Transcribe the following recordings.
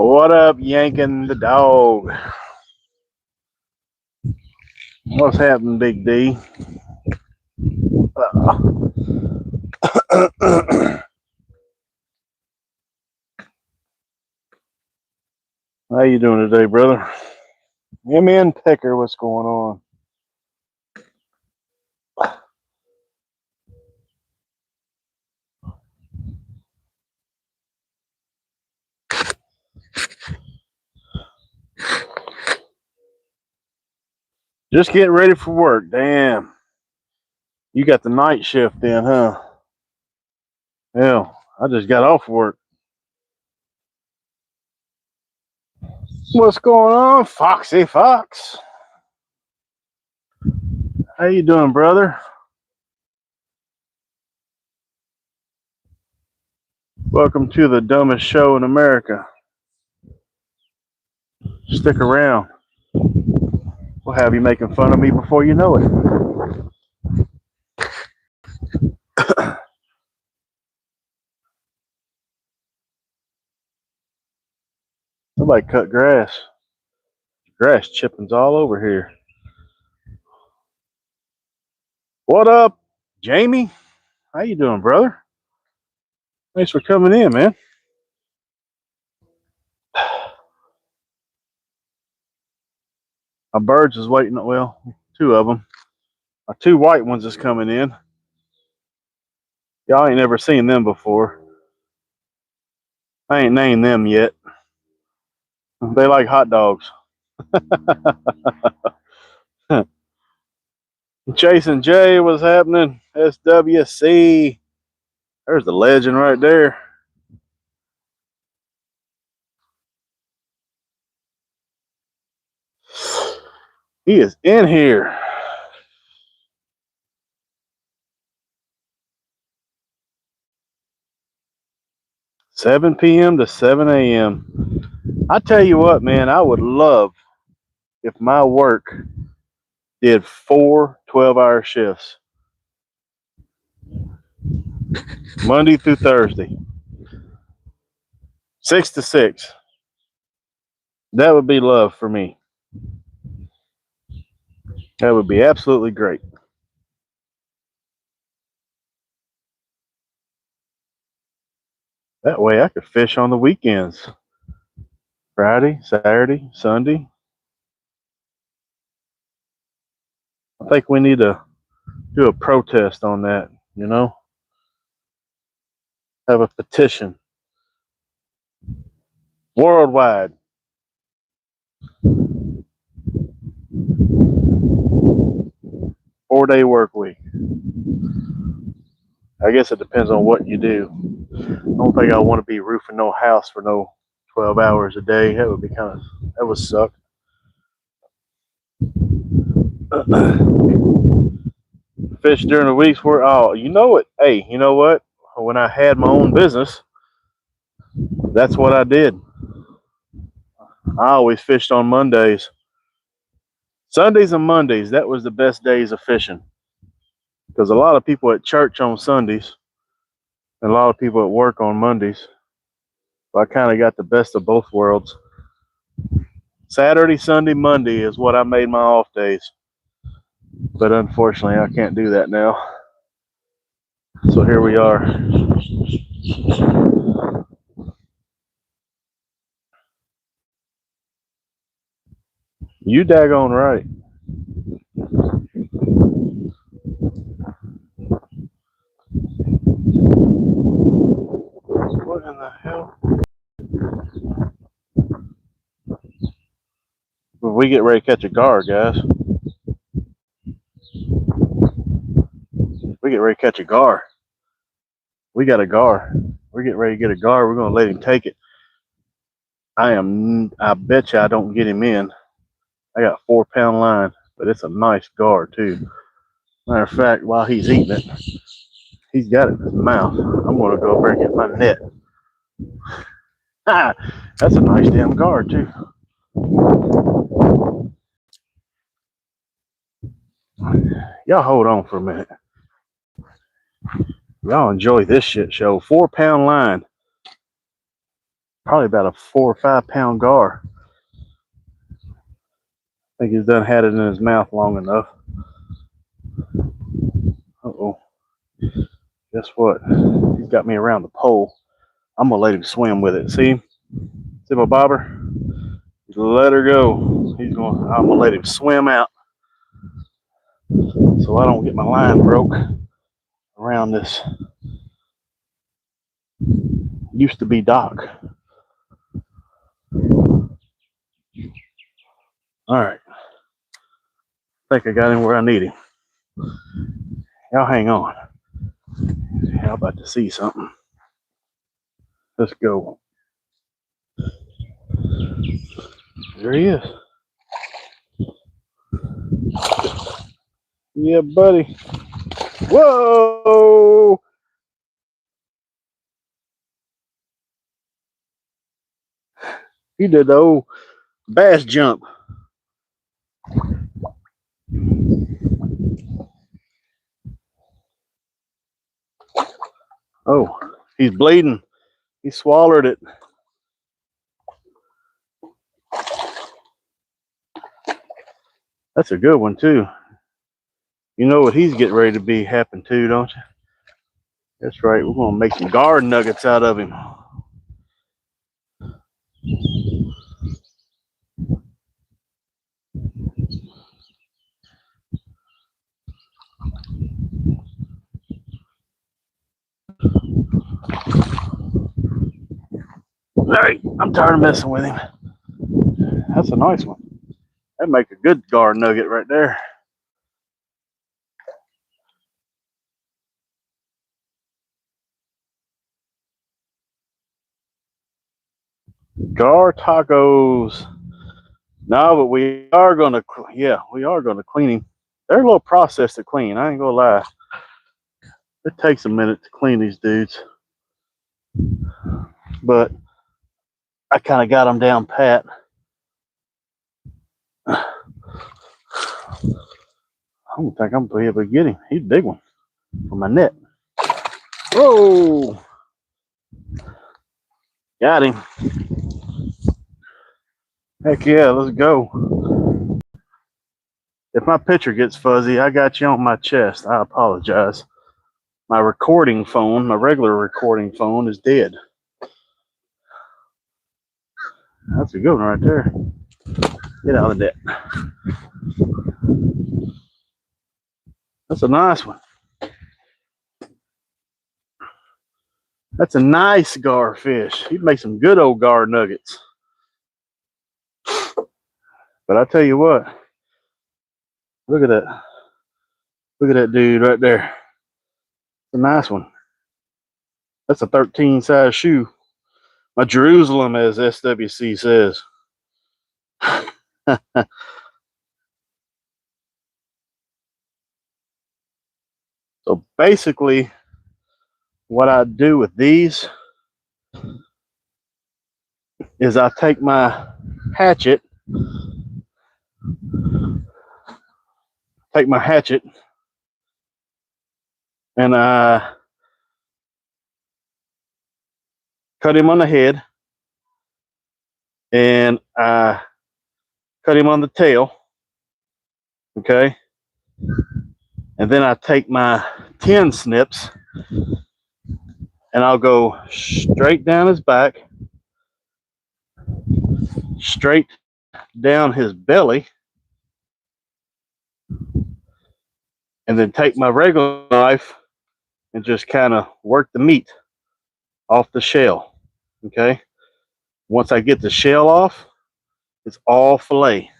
What up, yanking the dog? What's happening, Big D? How you doing today, brother? M.N. Pecker, what's going on? Just getting ready for work. Damn. You got the night shift then, huh? Hell, I just got off work. What's going on, Foxy Fox? How you doing, brother? Welcome to the dumbest show in America. Stick around. We'll have you making fun of me before you know it. Somebody cut grass. Grass chippings all over here. What up, Jamie? How you doing, brother? Thanks for coming in, man. My birds is waiting. Well, two of them. My two white ones is coming in. Y'all ain't never seen them before. I ain't named them yet. They like hot dogs. Chase and Jay, what's happening? SWC. There's the legend right there. He is in here. $7 p.m. to 7 a.m. I tell you what, man, I would love if my work did 4 12-hour shifts. Monday through Thursday. 6 to 6. That would be love for me. That would be absolutely great. That way I could fish on the weekends. Friday, Saturday, Sunday. I think we need to do a protest on that, you know? Have a petition. Worldwide. Four-day work week. I guess it depends on what you do. I don't think I want to be roofing no house for no 12 hours a day. That would be that would suck. Fish during the weeks where, oh, you know it. Hey, you know what? When I had my own business, that's what I did. I always fished on Mondays. Sundays and Mondays, that was the best days of fishing. Because a lot of people at church on Sundays and a lot of people at work on Mondays. So I kind of got the best of both worlds. Saturday, Sunday, Monday is what I made my off days. But unfortunately, I can't do that now. So here we are. You daggone right. What in the hell? We get ready to catch a gar, guys. We get ready to catch a gar. We got a gar. We're getting ready to get a gar. We're going to let him take it. I bet you I don't get him in. I got 4-pound line, but it's a nice gar too. Matter of fact, while he's eating it, he's got it in his mouth. I'm going to go over and get my net. Ah, that's a nice damn gar too. Y'all hold on for a minute. Y'all enjoy this shit show. 4-pound line. Probably about a 4 or 5 pound gar. I think he's done had it in his mouth long enough. Uh-oh. Guess what? He's got me around the pole. I'm gonna let him swim with it. See? See my bobber? Let her go. I'm gonna let him swim out so I don't get my line broke around this. Used to be dock. Alright. I think I got him where I need him. Y'all hang on. How about to see something? Let's go. There he is. Yeah, buddy. Whoa! He did the old bass jump. Oh, he's bleeding. He swallowed it. That's a good one, too. You know what he's getting ready to be happen too, don't you? That's right. We're going to make some garden nuggets out of him. All right. I'm tired of messing with him. That's a nice one. That'd make a good garden nugget right there. Gar tacos. No, but we are gonna, we are gonna clean him. They're a little process to clean. I ain't gonna lie. It takes a minute to clean these dudes, but I kind of got them down pat. I don't think I'm gonna be able to get him. He's a big one for my net. Whoa! Got him. Heck yeah, let's go. If my picture gets fuzzy, I got you on my chest. I apologize. My recording phone, my regular recording phone, is dead. That's a good one right there. Get out of the net. That's a nice one. That's a nice gar fish. He'd make some good old gar nuggets. But I tell you what, look at that. Look at that dude right there. It's a nice one. That's a 13 size shoe. My Jerusalem, as SWC says. So basically, what I do with these is I take my hatchet, and I cut him on the head, and I cut him on the tail, okay? And then I take my 10 snips, and I'll go straight down his back, straight down his belly, and then take my regular knife and just kind of work the meat off the shell, okay? Once I get the shell off, it's all filet.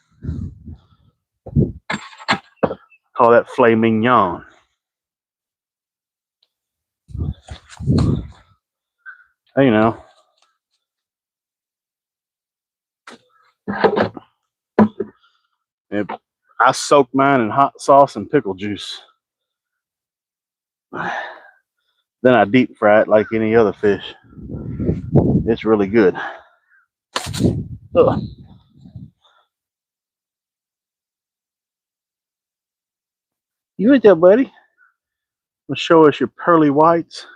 Call that filet mignon. You know. I soak mine in hot sauce and pickle juice. Then I deep fry it like any other fish. It's really good. Ugh. You right there, buddy? Let's show us your pearly whites.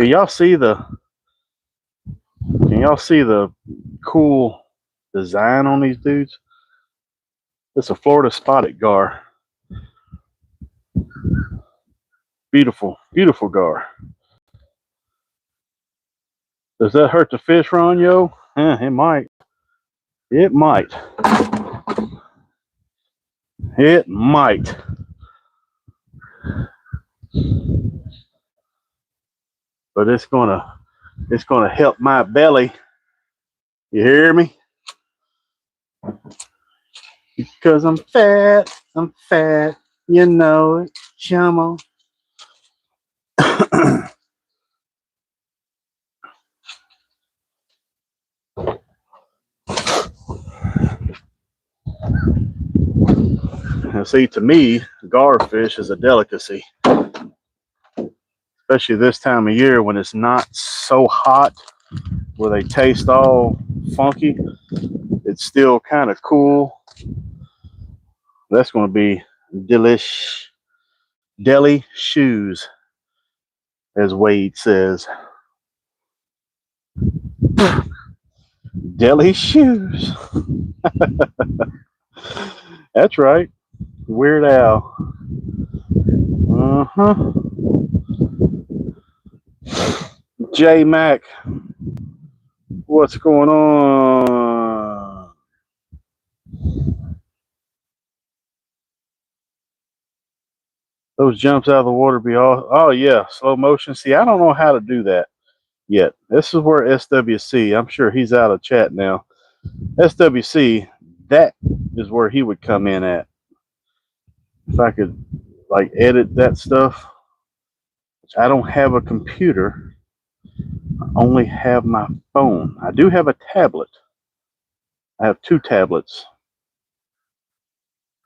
Can y'all see the cool design on these dudes? It's a Florida spotted gar. Beautiful, beautiful gar. Does that hurt the fish, Ronyo? It might. It might. It might. But it's gonna help my belly. You hear me? Because I'm fat. I'm fat. You know it. Come on. Now, see, to me, garfish is a delicacy, especially this time of year when it's not so hot, where they taste all funky. It's still kind of cool. That's going to be delish, deli shoes, as Wade says. Deli shoes. That's right. Weird Al. Uh-huh. J Mac. What's going on? Those jumps out of the water be all, oh yeah, slow motion. See, I don't know how to do that yet. This is where SWC, I'm sure he's out of chat now. SWC, that is where he would come in at. If I could like edit that stuff. I don't have a computer. I only have my phone. I do have a tablet. I have 2 tablets.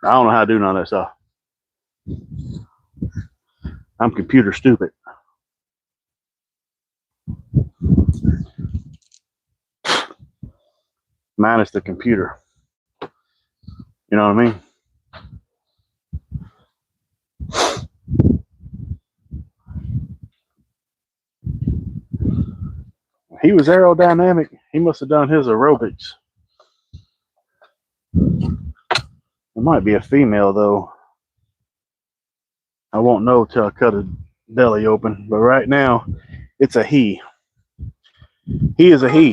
I don't know how to do none of that stuff. I'm computer stupid. Minus the computer. You know what I mean? He was aerodynamic. He must have done his aerobics. It might be a female though. I won't know till I cut his belly open. But right now, it's a he. He is a he.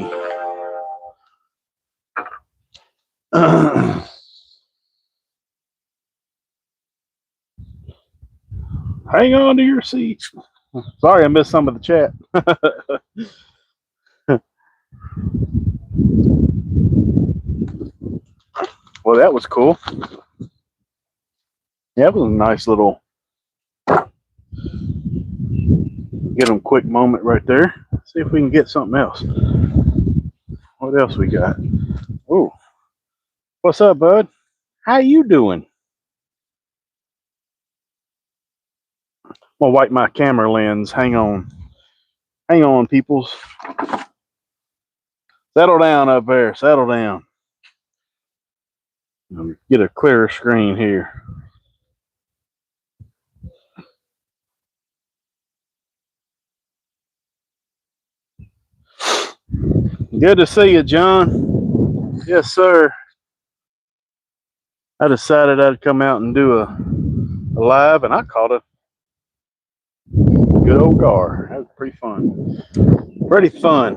Hang on to your seats. Sorry, I missed some of the chat. Well, that was cool. Yeah, it was a nice little get them quick moment right there. See if we can get something else. What else we got? Oh, what's up, bud? How you doing? I'm gonna wipe my camera lens. Hang on, peoples. Settle down up there. Settle down. Get a clearer screen here. Good to see you, John. Yes, sir. I decided I'd come out and do a live, and I caught a good old gar. That was pretty fun. Pretty fun.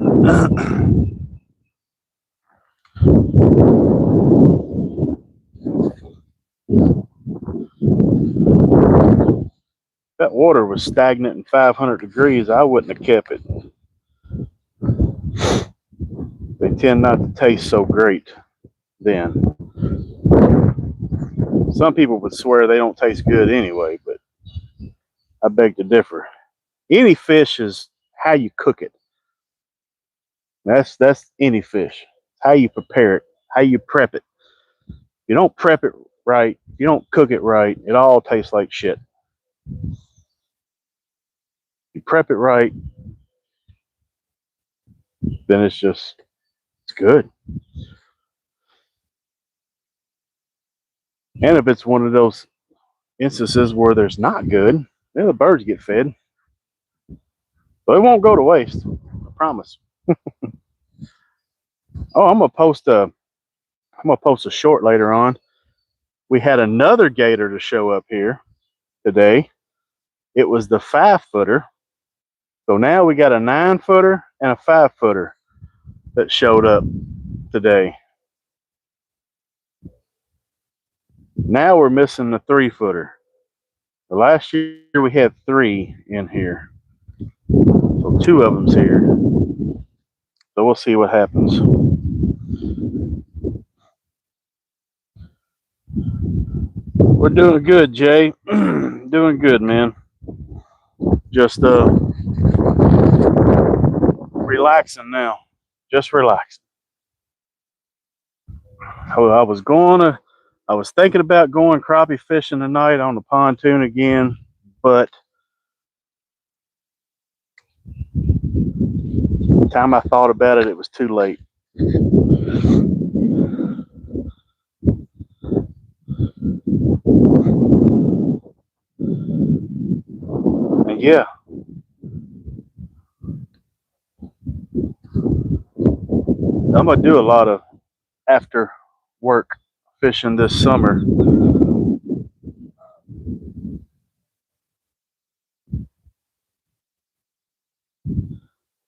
That water was stagnant and 500 degrees. I wouldn't have kept it. They tend not to taste so great then. Some people would swear they don't taste good anyway, but I beg to differ. Any fish is how you cook it. That's any fish. How you prepare it, how you prep it. If you don't prep it right, if you don't cook it right, it all tastes like shit. You prep it right, then it's good. And if it's one of those instances where there's not good, then the birds get fed. So it won't go to waste. I promise. Oh, I'm gonna post a short later on. We had another gator to show up here today. It was the 5-footer. So now we got a 9-footer and a 5-footer that showed up today. Now we're missing the 3-footer. The last year we had 3 in here. So 2 of them's here. So we'll see what happens. We're doing good, Jay. Doing good, man. Just relaxing now. Just relaxing. I was thinking about going crappie fishing tonight on the pontoon again, but the time I thought about it, it was too late. And yeah, I'm gonna do a lot of after work fishing this summer.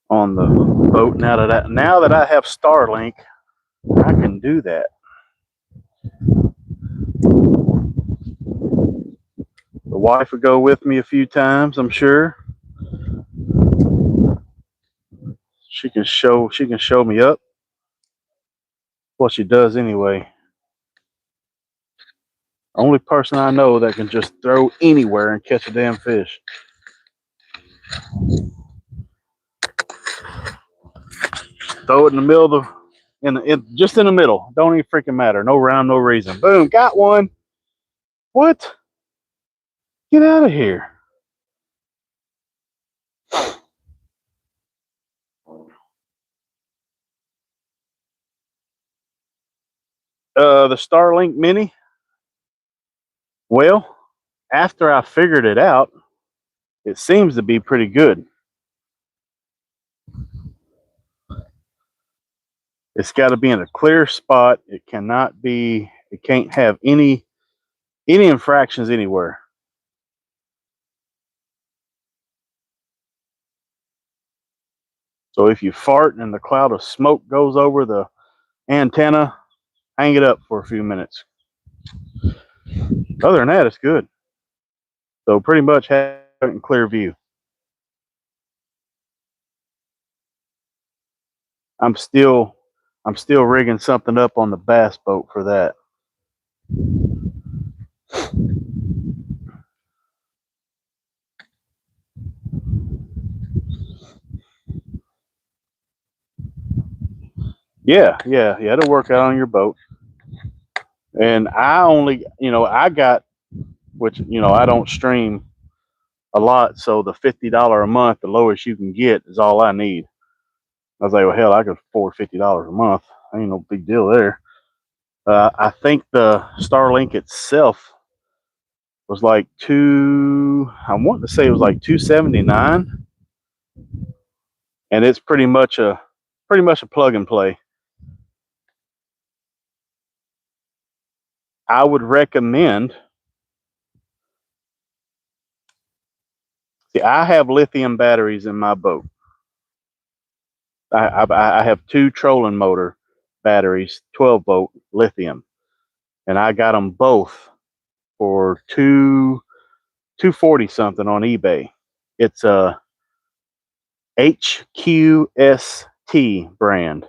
On the boat. Now that I have Starlink, I can do that. The wife would go with me a few times, I'm sure. She can show me up. Well, she does anyway. Only person I know that can just throw anywhere and catch a damn fish. Throw it in the middle of just in the middle. Don't even freaking matter. No rhyme, no reason. Boom, got one. What? Get out of here. The Starlink Mini. Well, after I figured it out, it seems to be pretty good. It's got to be in a clear spot. It can't have any infractions anywhere. So if you fart and the cloud of smoke goes over the antenna, hang it up for a few minutes. Other than that, it's good. So pretty much have it in clear view. I'm still rigging something up on the bass boat for that. Yeah, it'll work out on your boat. And I only, I got, which, I don't stream a lot. So the $50 a month, the lowest you can get, is all I need. I was like, well, hell, I could afford $50 a month. Ain't no big deal there. I think the Starlink itself was like I want to say it was like $279, and it's pretty much a plug and play. I would recommend. See, I have lithium batteries in my boat. I have 2 trolling motor batteries, 12-volt lithium, and I got them both for 240 something on eBay. It's a HQST brand,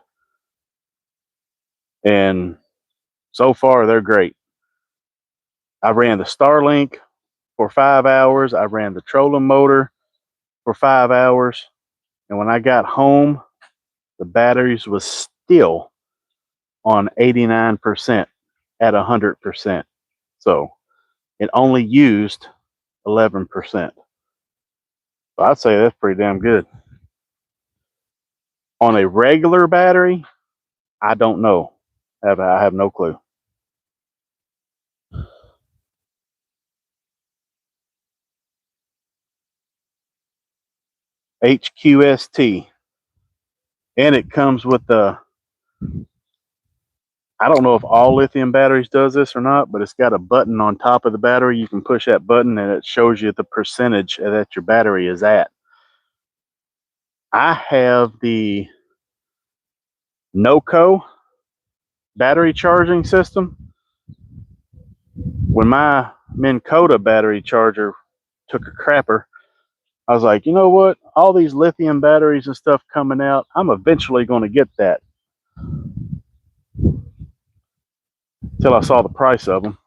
and so far they're great. I ran the Starlink for 5 hours. I ran the trolling motor for 5 hours, and when I got home, the batteries was still on 89% at 100%. So it only used 11%. So I'd say that's pretty damn good. On a regular battery, I don't know. I have no clue. HQST. And it comes with the, I don't know if all lithium batteries does this or not, but it's got a button on top of the battery. You can push that button and it shows you the percentage that your battery is at. I have the NOCO battery charging system. When my Minn Kota battery charger took a crapper, I was like, you know what? All these lithium batteries and stuff coming out, I'm eventually going to get that. Till I saw the price of them.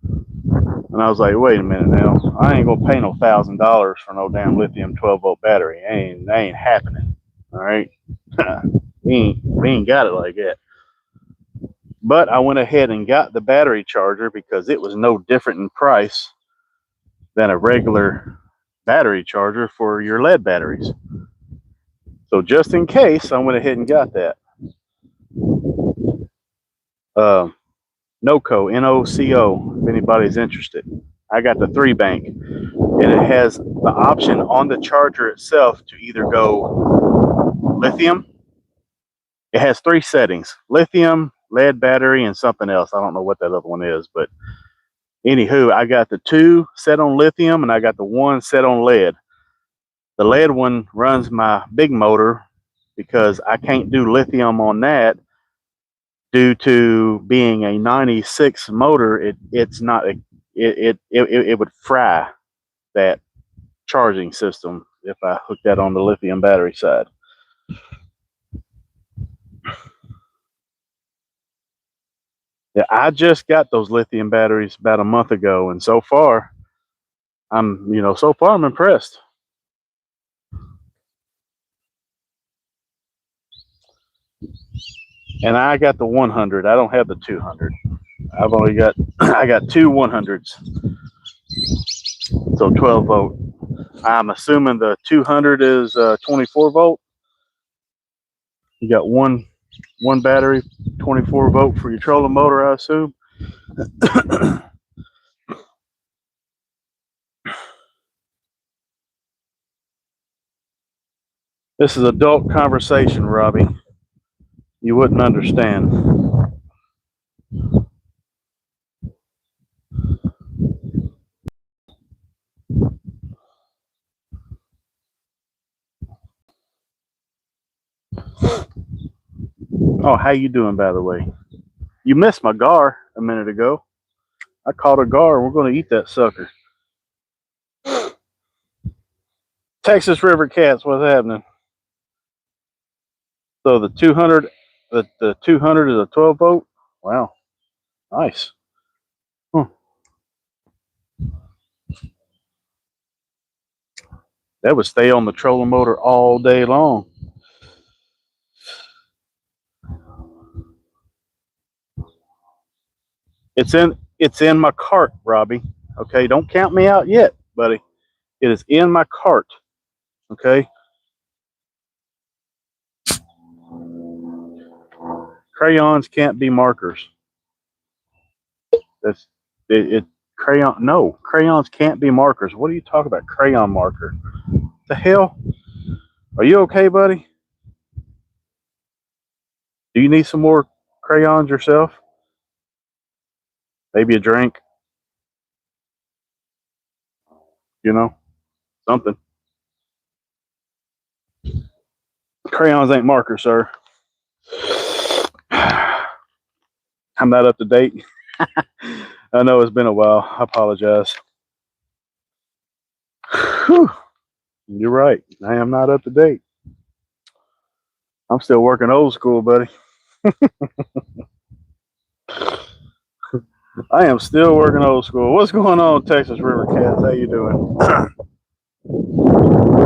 And I was like, wait a minute now. I ain't going to pay no $1,000 for no damn lithium 12-volt battery. That ain't happening. All right? we ain't got it like that. But I went ahead and got the battery charger because it was no different in price than a regular battery charger for your lead batteries. So just in case, I went ahead and got that. NOCO, N-O-C-O, if anybody's interested. I got the 3-bank, and it has the option on the charger itself to either go lithium. It has 3 settings: lithium, lead battery, and something else. I don't know what that other one is, but anywho, I got the 2 set on lithium, and I got the 1 set on lead. The lead one runs my big motor because I can't do lithium on that due to being a 96 motor. It's not a, it would fry that charging system if I hook that on the lithium battery side. Yeah, I just got those lithium batteries about a month ago, and so far I'm impressed. And I got the 100. I don't have the 200. I've only got I got 2 100s. So 12 volt. I'm assuming the 200 is 24 volt. You got one battery, 24 volt for your trolling motor, I assume. This is adult conversation, Robbie. You wouldn't understand. Oh, how you doing, by the way? You missed my gar a minute ago. I caught a gar. We're going to eat that sucker. Texas River Cats, what's happening? So the 200, the 200 is a 12 volt. Wow, nice. Huh. That would stay on the trolling motor all day long. It's in my cart, Robbie. Okay, don't count me out yet, buddy. It is in my cart. Okay. Crayons can't be markers. That's it. Crayons can't be markers. What are you talking about? Crayon marker? The hell? Are you okay, buddy? Do you need some more crayons yourself? Maybe a drink? You know, something. Crayons ain't markers, sir. I'm not up to date. I know it's been a while. I apologize. Whew. You're right. I am not up to date. I'm still working old school, buddy. I am still working old school. What's going on, Texas River Cats? How you doing?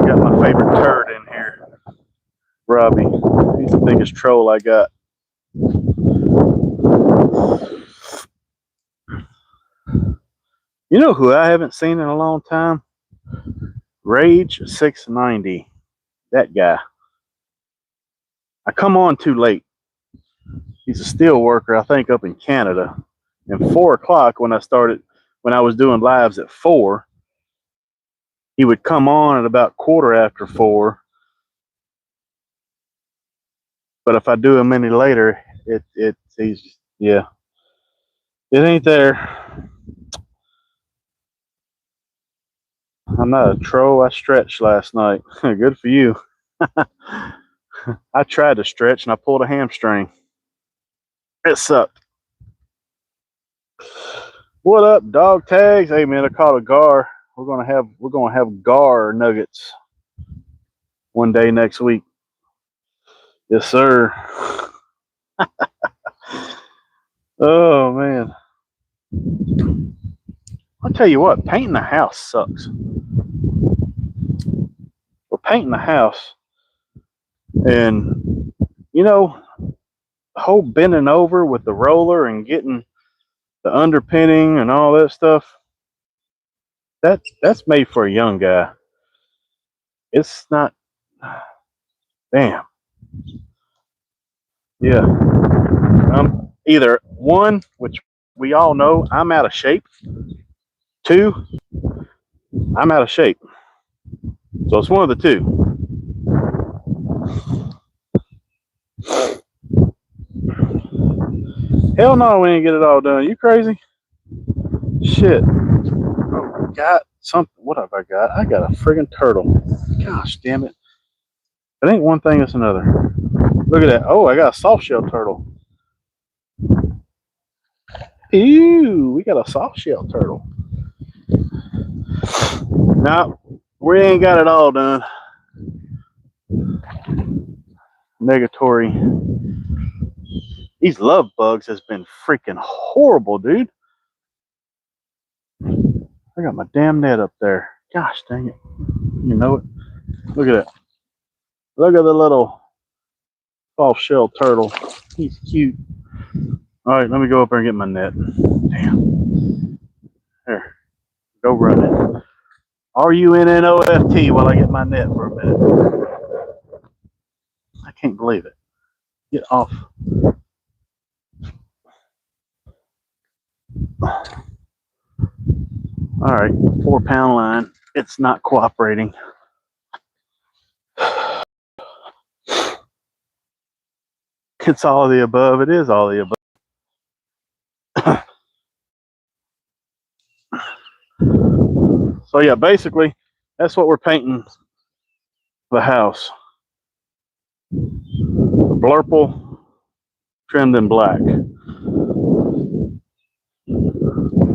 Got my favorite turd in here, Robbie. He's the biggest troll I got. You know who I haven't seen in a long time? Rage 690. That guy. I come on too late. He's a steel worker, I think, up in Canada. And 4 o'clock when I was doing lives at 4, he would come on at about 4:15, But if I do them any later, he's yeah, it ain't there. I'm not a troll. I stretched last night. Good for you. I tried to stretch and I pulled a hamstring. It sucked. What up, dog tags? Hey man, I caught a gar. We're gonna have gar nuggets one day next week. Yes, sir. Oh man. I'll tell you what, painting the house sucks. We're painting the house and you know, the whole bending over with the roller and getting the underpinning and all that stuff, that's made for a young guy. It's not. Damn. Yeah. Either one, which we all know I'm out of shape. Two, I'm out of shape. So it's one of the two. Hell no, we ain't get it all done. You crazy? Shit. Oh, got something. What have I got? I got a friggin' turtle. Gosh damn it. It ain't one thing, it's another. Look at that. Oh, I got a soft shell turtle. Ew, we got a soft shell turtle. Now, we ain't got it all done. Negatory. These love bugs has been freaking horrible, dude. I got my damn net up there. Gosh dang it. You know it. Look at it. Look at the little soft shell turtle. He's cute. All right, let me go up there and get my net. Damn. There. Go running. RUNNOFT while I get my net for a minute. I can't believe it. Get off. All right, 4-pound line. It's not cooperating. It's all of the above. It is all of the above. So yeah, basically, that's what we're painting the house. Blurple trimmed in black.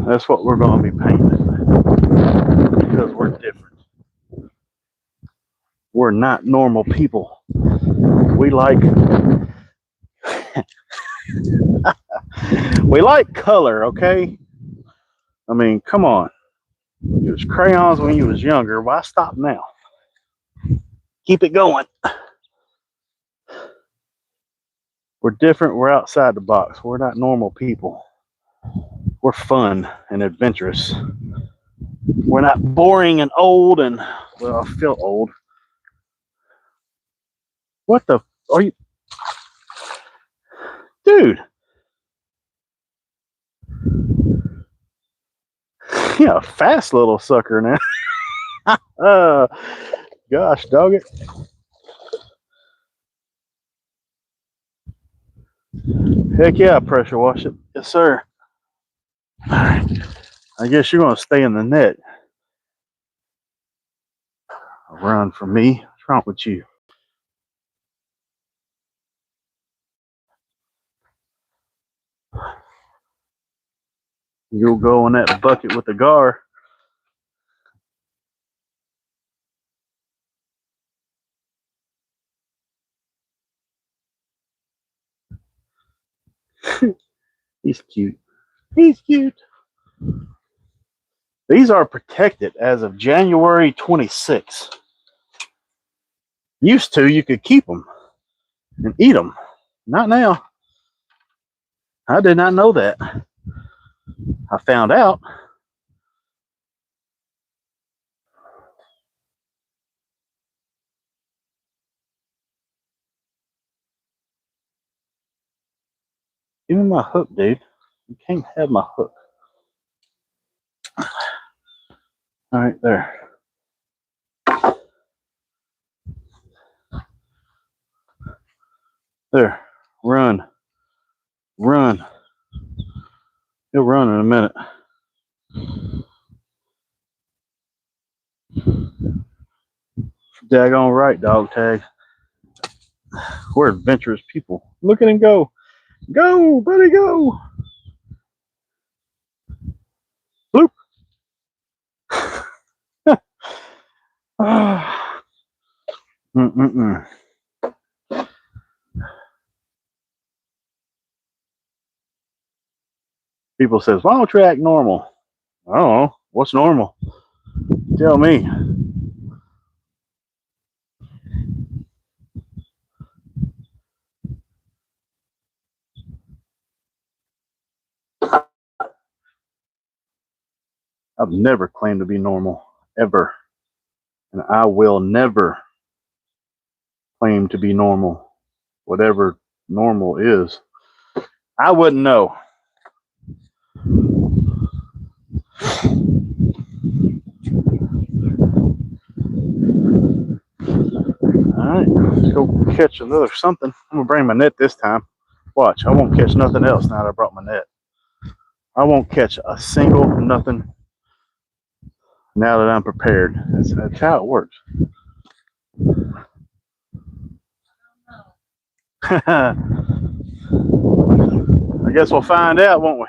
That's what we're going to be painting because we're different. We're not normal people. We like we like color, okay? I mean, come on. You was crayons when you was younger. Why stop now? Keep it going. We're different. We're outside the box. We're not normal people. We're fun and adventurous. We're not boring and old and, well, I feel old. What the are you? Dude. Yeah, a fast little sucker now. Gosh, dog it. Heck yeah, I pressure wash it. Yes, sir. All right. I guess you're going to stay in the net. Run from me. What's wrong with you? You'll go in that bucket with the gar. He's cute. He's cute. These are protected as of January 26th. Used to, you could keep them and eat them. Not now. I did not know that. I found out. Give me my hook, dude. You can't have my hook. All right, there. There. Run. Run. He'll run in a minute. Daggone right, dog tag. We're adventurous people. Look at him go. Go, buddy, go. Bloop. Mm-mm-mm. People says, why don't you act normal? I don't know. What's normal? Tell me. I've never claimed to be normal, ever. And I will never claim to be normal, whatever normal is. I wouldn't know. Alright, let's go catch another something. I'm going to bring my net this time. Watch, I won't catch nothing else now that I brought my net. I won't catch a single nothing now that I'm prepared. That's how it works. I guess we'll find out, won't we?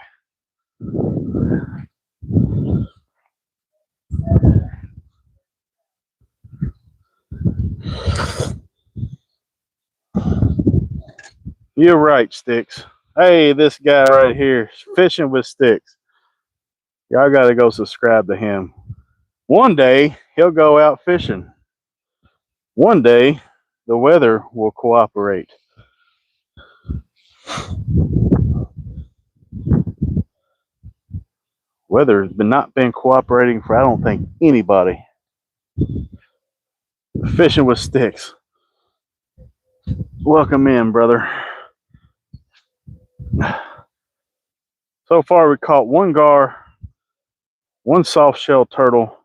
You're right, Sticks. Hey, this guy right here, Fishing with Sticks. Y'all got to go subscribe to him. One day, he'll go out fishing. One day, the weather will cooperate. Weather has not been cooperating for, I don't think, anybody. Fishing with Sticks. Welcome in, brother. So far, we caught one gar, one soft shell turtle,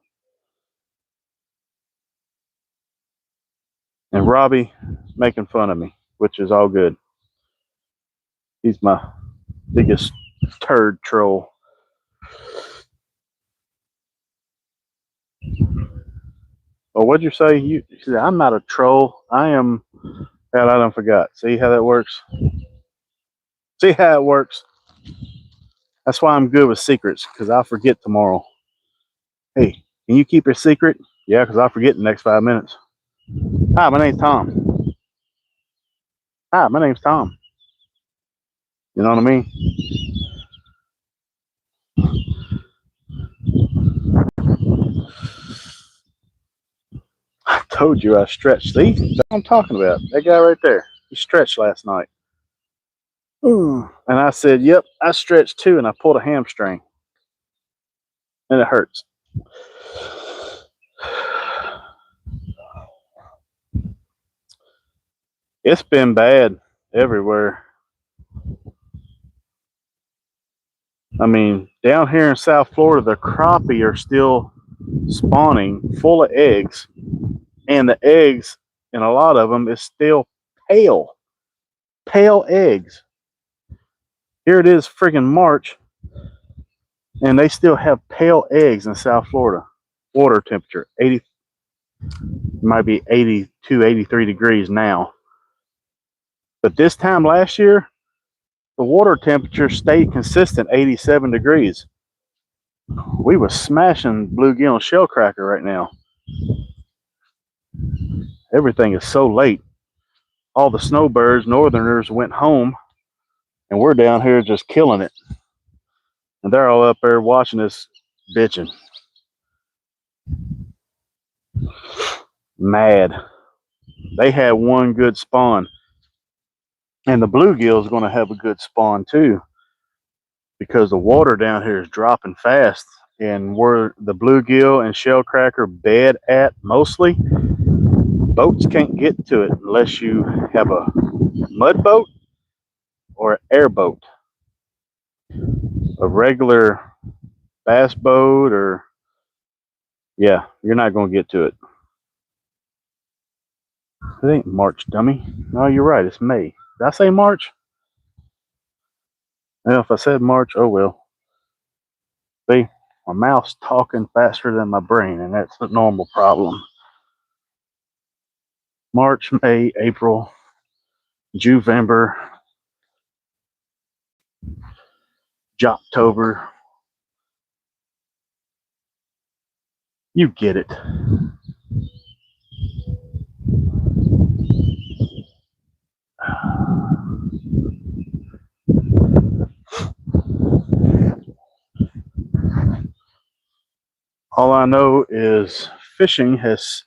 and Robbie making fun of me, which is all good. He's my biggest turd troll. Oh, what'd you say? You said, I'm not a troll. I am. Hell, I done forgot. See how that works? See how it works? That's why I'm good with secrets, because I'll forget tomorrow. Hey, can you keep your secret? Yeah, because I'll forget in the next 5 minutes. Hi, my name's Tom. Hi, my name's Tom. You know what I mean? I told you I stretched. See? That's what I'm talking about. That guy right there. He stretched last night. Ooh. And I said, yep, I stretched too, and I pulled a hamstring. And it hurts. It's been bad everywhere. I mean, down here in South Florida, the crappie are still spawning full of eggs. And the eggs, and a lot of them, is still pale. Pale eggs. Here it is friggin' March, and they still have pale eggs in South Florida. Water temperature, 80, might be 82, 83 degrees now. But this time last year, the water temperature stayed consistent, 87 degrees. We were smashing bluegill and shellcracker right now. Everything is so late. All the snowbirds, northerners, went home, and we're down here just killing it. And they're all up there watching us bitching. Mad. They had one good spawn. And the bluegill is going to have a good spawn too, because the water down here is dropping fast. And where the bluegill and shellcracker bed at mostly, boats can't get to it unless you have a mud boat or an airboat. A regular bass boat, or yeah, you're not going to get to it. It ain't March, dummy. No, you're right, it's May. Did I say March? Well, if I said March, oh well. See, my mouth's talking faster than my brain, and that's the normal problem. March, May, April, Juvember, Joctober. You get it. All I know is fishing has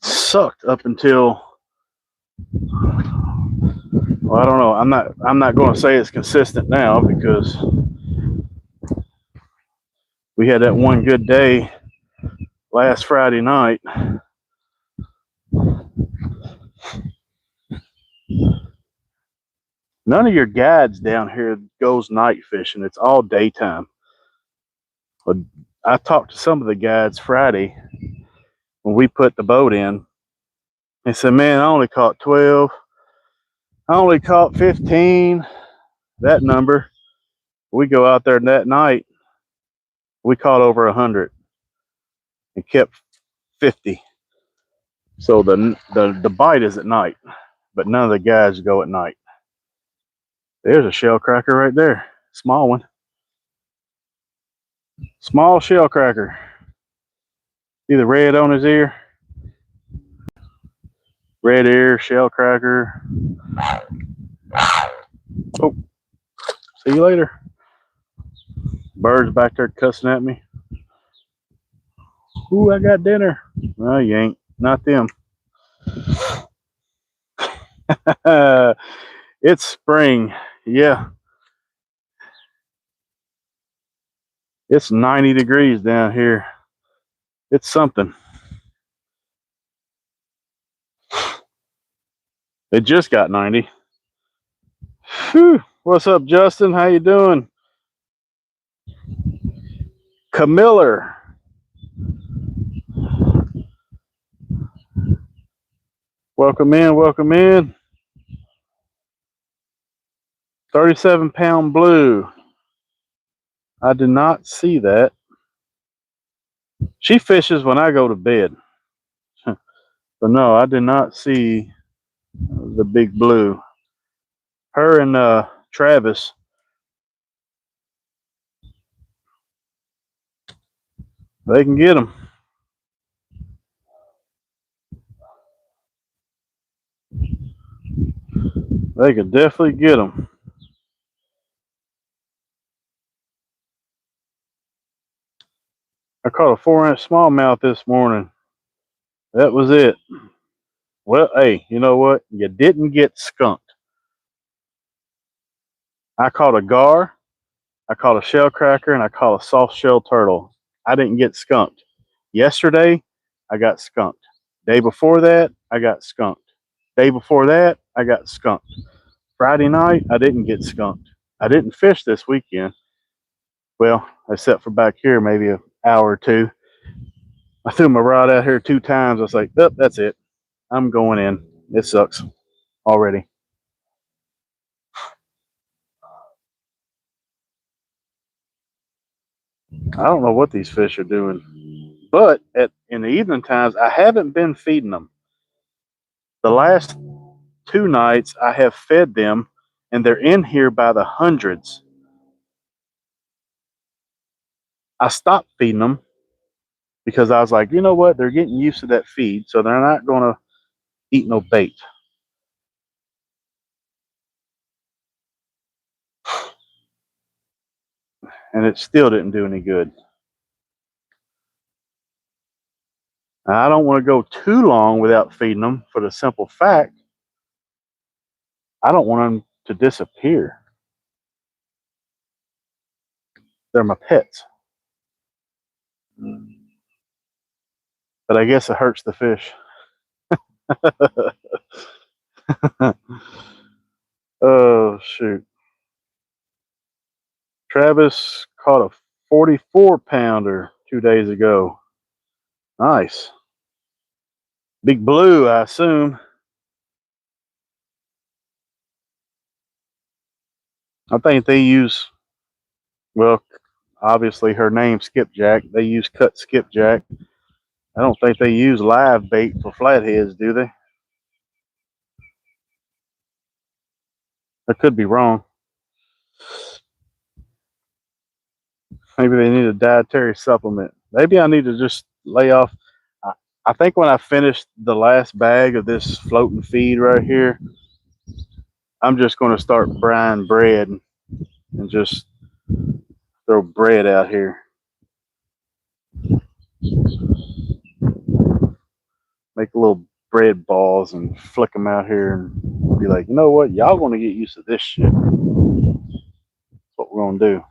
sucked up until, well, I don't know. I'm not going to say it's consistent now because we had that one good day last Friday night. None of your guides down here goes night fishing. It's all daytime. But I talked to some of the guides Friday when we put the boat in. They said, man, I only caught 12. I only caught 15. That number. We go out there that night, we caught over 100 and kept 50. So the bite is at night, but none of the guys go at night. There's a shell cracker right there. Small one. Small shell cracker. See the red on his ear? Red ear, shell cracker. Oh, see you later. Birds back there cussing at me. Ooh, I got dinner. No, you ain't. Not them. It's spring. Yeah. It's 90 degrees down here. It's something. It just got 90. Whew. What's up, Justin? How you doing? Camiller. Welcome in, welcome in. 37-pound blue. I did not see that. She fishes when I go to bed. But no, I did not see the big blue. Her and Travis. They can get them. They could definitely get them. I caught a 4-inch smallmouth this morning. That was it. Well, hey, you know what? You didn't get skunked. I caught a gar, I caught a shell cracker, and I caught a soft shell turtle. I didn't get skunked. Yesterday, I got skunked. Day before that, I got skunked. Day before that, I got skunked. Friday night, I didn't get skunked. I didn't fish this weekend. Well, except for back here, maybe an hour or two. I threw my rod out here 2 times. I was like, oh, that's it. I'm going in. It sucks already. I don't know what these fish are doing. But in the evening times, I haven't been feeding them. The last 2 nights, I have fed them, and they're in here by the hundreds. I stopped feeding them because I was like, you know what? They're getting used to that feed, so they're not going to eat no bait. And it still didn't do any good. Now, I don't want to go too long without feeding them for the simple fact I don't want them to disappear. They're my pets. But I guess it hurts the fish. Oh, shoot. Travis caught a 44-pounder 2 days ago. Nice. Big blue, I assume. I think they use, well, obviously her name's Skipjack. They use cut skipjack. I don't think they use live bait for flatheads, do they? I could be wrong. Maybe they need a dietary supplement. Maybe I need to just lay off. I think when I finish the last bag of this floating feed right here, I'm just going to start frying bread and just throw bread out here. Make little bread balls and flick them out here and be like, you know what? Y'all going to get used to this shit. That's what we're going to do.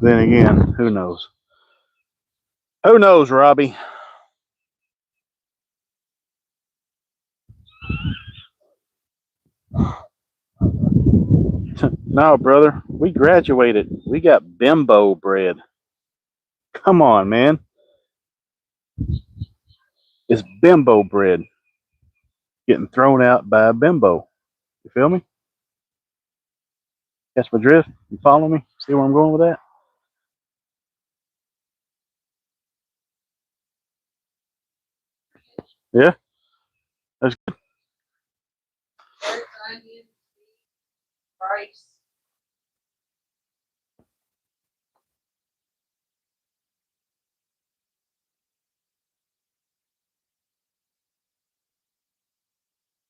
Then again, who knows? Who knows, Robbie? No, brother. We graduated. We got bimbo bread. Come on, man. It's bimbo bread getting thrown out by a bimbo. You feel me? Catch my drift? You follow me? See where I'm going with that? Yeah, that's good.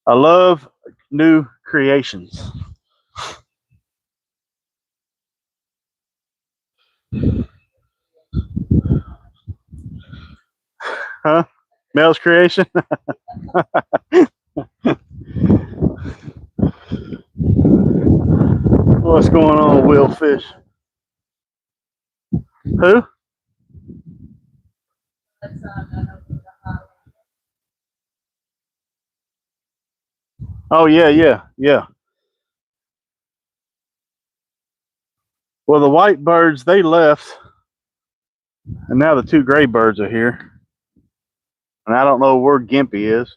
I love new creations. Huh? Mel's creation? What's going on, Will Fish? Who? Oh, yeah. Well, the white birds, they left, and now the two gray birds are here. And I don't know where Gimpy is.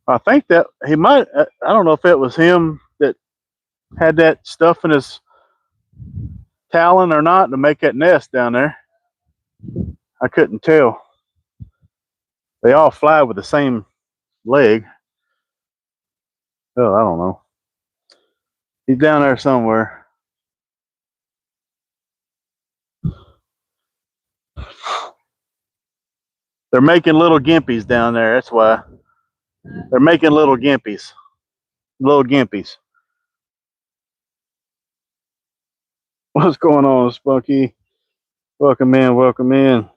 I think that he might, I don't know if it was him that had that stuff in his talon or not to make that nest down there. I couldn't tell. They all fly with the same leg. Oh, I don't know. He's down there somewhere. They're making little gimpies down there. That's why. They're making little gimpies. Little gimpies. What's going on, Spunky? Welcome in, welcome in.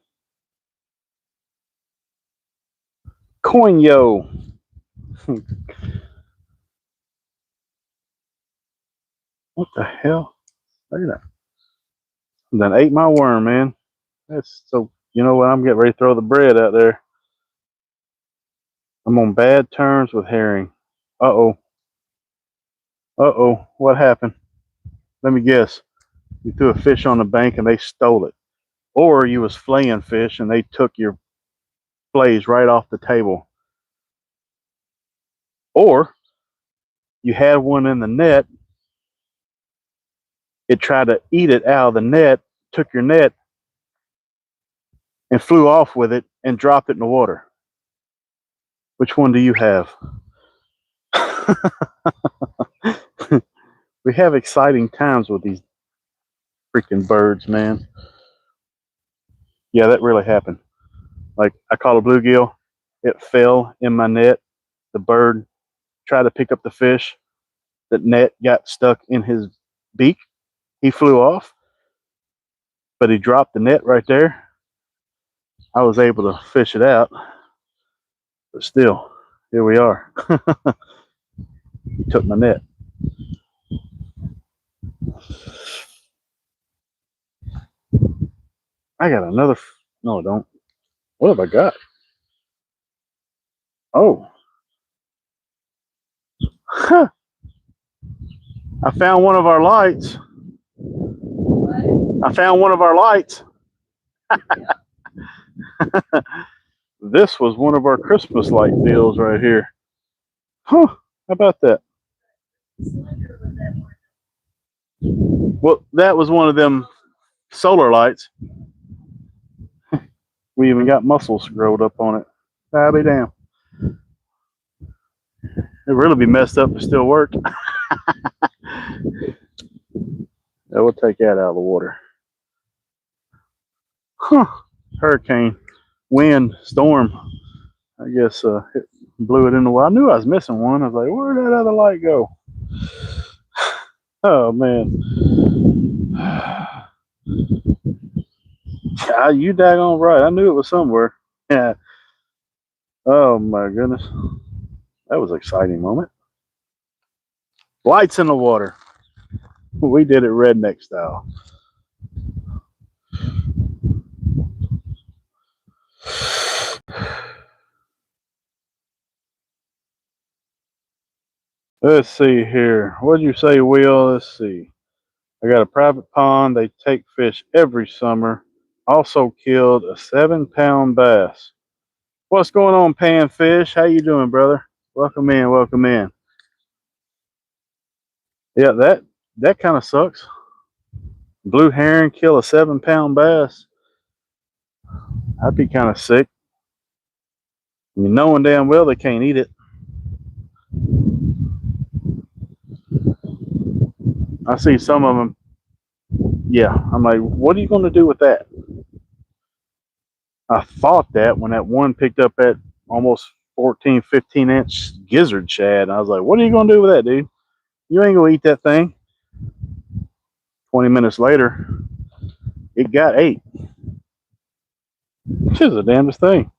Coinyo. What the hell? Look at that. I done ate my worm, man. That's so, you know what? I'm getting ready to throw the bread out there. I'm on bad terms with herring. Uh-oh. Uh-oh. What happened? Let me guess. You threw a fish on the bank and they stole it. Or you was flaying fish and they took your flays right off the table. Or you had one in the net. It tried to eat it out of the net, took your net, and flew off with it and dropped it in the water. Which one do you have? We have exciting times with these freaking birds, man. Yeah, that really happened. Like, I caught a bluegill. It fell in my net. The bird tried to pick up the fish. The net got stuck in his beak. He flew off, but he dropped the net right there. I was able to fish it out, but still, here we are. He took my net. I got another. No, I don't. What have I got? Oh. Huh. I found one of our lights. I found one of our lights. This was one of our Christmas light deals right here. Huh, how about that? Well, that was one of them solar lights. We even got muscles growed up on it. I'll be damn. It'd really be messed up if it still worked. Yeah, we'll take that out of the water. Huh. Hurricane, wind, storm. I guess it blew it in the water. I knew I was missing one. I was like, where'd that other light go? Oh, man. You daggone right. I knew it was somewhere. Yeah. Oh, my goodness. That was an exciting moment. Lights in the water. We did it redneck style. Let's see here. What'd you say, Will? Let's see. I got a private pond. They take fish every summer. Also killed a 7-pound bass. What's going on, Panfish? How you doing, brother? Welcome in. Welcome in. Yeah, that kind of sucks. Blue heron kill a 7-pound bass. I'd be kind of sick. You knowing damn well they can't eat it. I see some of them. Yeah, I'm like, what are you going to do with that? I thought that when that one picked up that almost 14, 15-inch gizzard shad. I was like, what are you going to do with that, dude? You ain't going to eat that thing. 20 minutes later, it got ate. Which is the damnedest thing.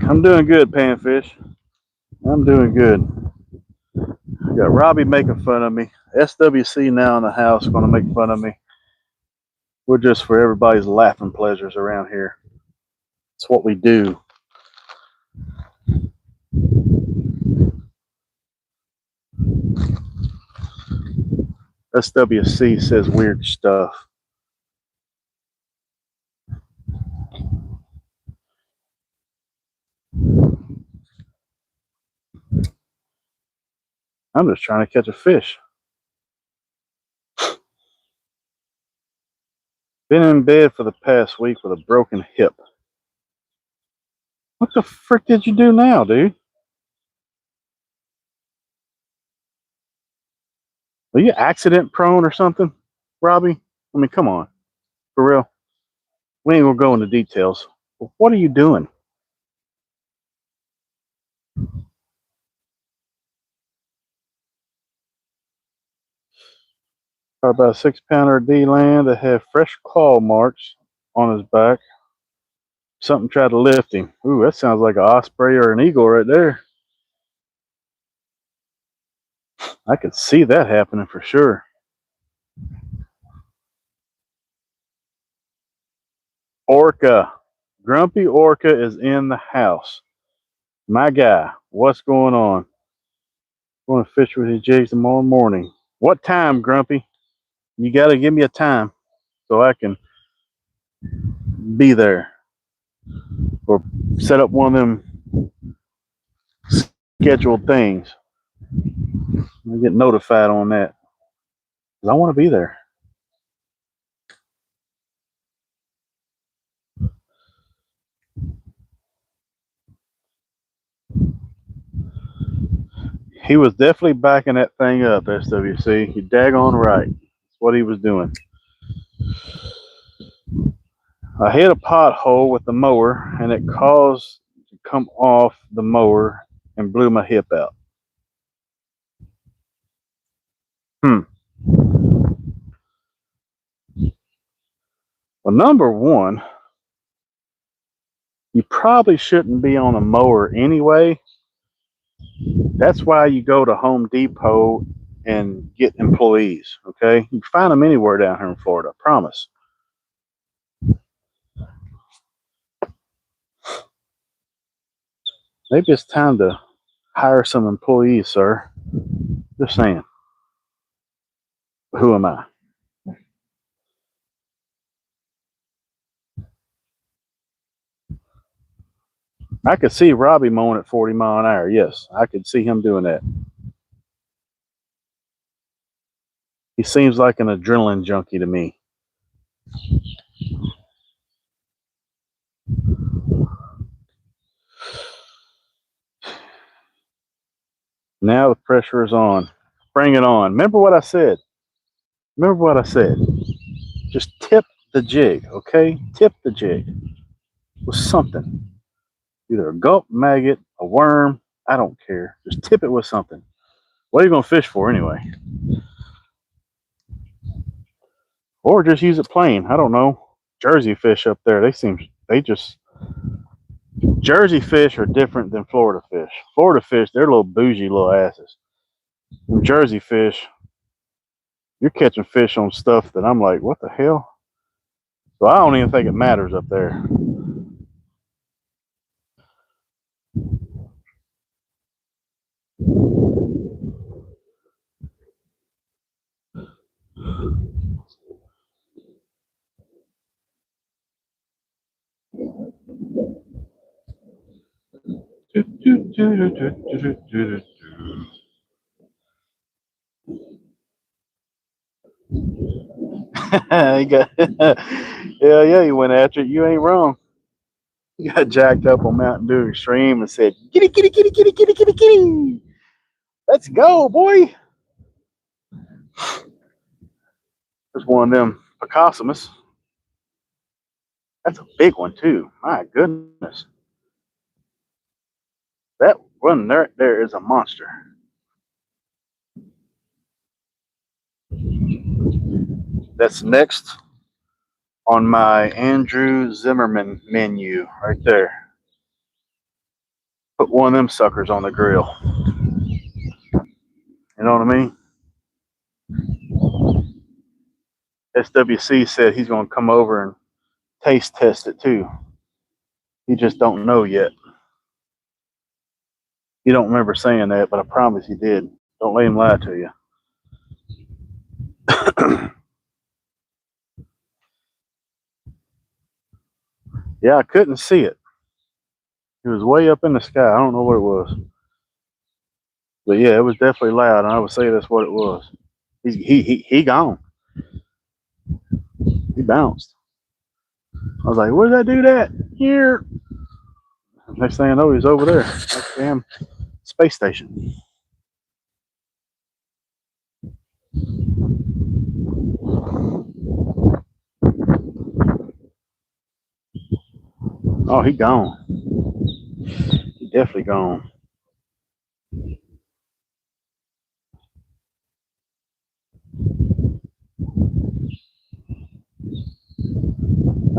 I'm doing good, Panfish. I'm doing good. I got Robbie making fun of me. SWC now in the house going to make fun of me. We're just for everybody's laughing pleasures around here. It's what we do. SWC says weird stuff. I'm just trying to catch a fish. Been in bed for the past week with a broken hip. What the frick did you do now, dude? Are you accident prone or something, Robbie? I mean, come on. For real. We ain't gonna go into details. What are you doing? About a 6-pounder D-land that had fresh claw marks on his back. Something tried to lift him. Ooh, that sounds like an osprey or an eagle right there. I could see that happening for sure. Orca. Grumpy Orca is in the house. My guy, what's going on? Going to fish with his jigs tomorrow morning. What time, Grumpy? You got to give me a time so I can be there or set up one of them scheduled things. I get notified on that because I want to be there. He was definitely backing that thing up, SWC. You daggone right. That's what he was doing. I hit a pothole with the mower and it caused to come off the mower and blew my hip out. Well, number one, you probably shouldn't be on a mower anyway. That's why you go to Home Depot and get employees, okay? You can find them anywhere down here in Florida, I promise. Maybe it's time to Hire some employees, sir. Just saying. Who am I? I could see Robbie mowing at 40 mile an hour. Yes, I could see him doing that. He seems like an adrenaline junkie to me. Now the pressure is on. Bring it on. Remember what I said. Remember what I said. Just tip the jig, okay? Tip the jig with something. Either a gulp, maggot, a worm. I don't care. Just tip it with something. What are you going to fish for anyway? Or just use it plain. I don't know. Jersey fish up there, Jersey fish are different than Florida fish. Florida fish, they're little bougie little asses. And Jersey fish, you're catching fish on stuff that I'm like, what the hell? So I don't even think it matters up there. He got, yeah, he went after it. You ain't wrong. He got jacked up on Mountain Dew Extreme and said, "Kitty, kitty, kitty, kitty, kitty, kitty, kitty, let's go, boy." There's one of them Picassomus. That's a big one too. My goodness, that one there is a monster. That's next on my Andrew Zimmerman menu right there. Put one of them suckers on the grill. You know what I mean? SWC said he's going to come over and taste test it too. He just don't know yet. He don't remember saying that, but I promise he did. Don't let him lie to you. Yeah, I couldn't see it. It was way up in the sky. I don't know what it was. But yeah, it was definitely loud, and I would say that's what it was. He gone. He bounced. I was like, where'd that dude at? Here. Next thing I know, he's over there. That damn space station. Oh, he gone. He definitely gone.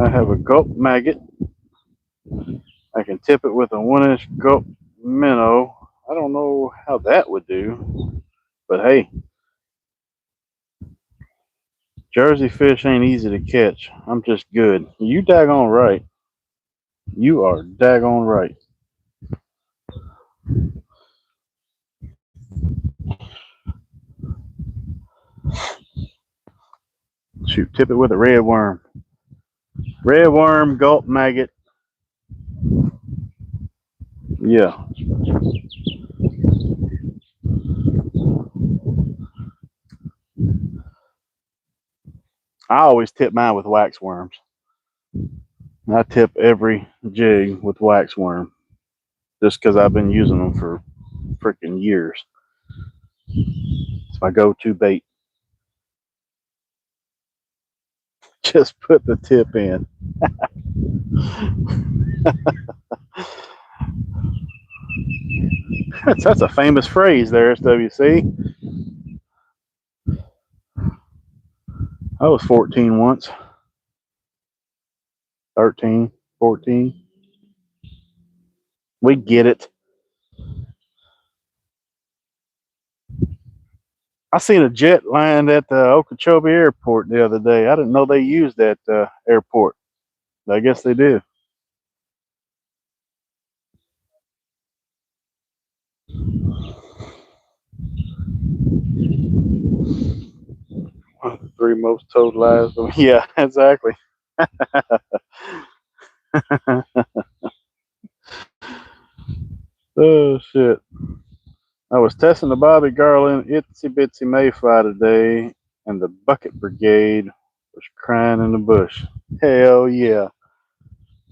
I have a gulp maggot. I can tip it with a 1-inch gulp minnow. I don't know how that would do, but hey, Jersey fish ain't easy to catch. I'm just good. You daggone right. You are daggone right. Shoot, tip it with a red worm. Red worm, gulp maggot. Yeah. I always tip mine with wax worms. I tip every jig with wax worm just because I've been using them for freaking years. It's my go-to bait. Just put the tip in. That's a famous phrase there, SWC. I was 14 once. 13, 14. We get it. I seen a jet land at the Okeechobee Airport the other day. I didn't know they used that airport. I guess they do. three most told lies. Yeah, exactly. Oh shit! I was testing the Bobby Garland Itsy Bitsy Mayfly today, and the Bucket Brigade was crying in the bush. Hell yeah!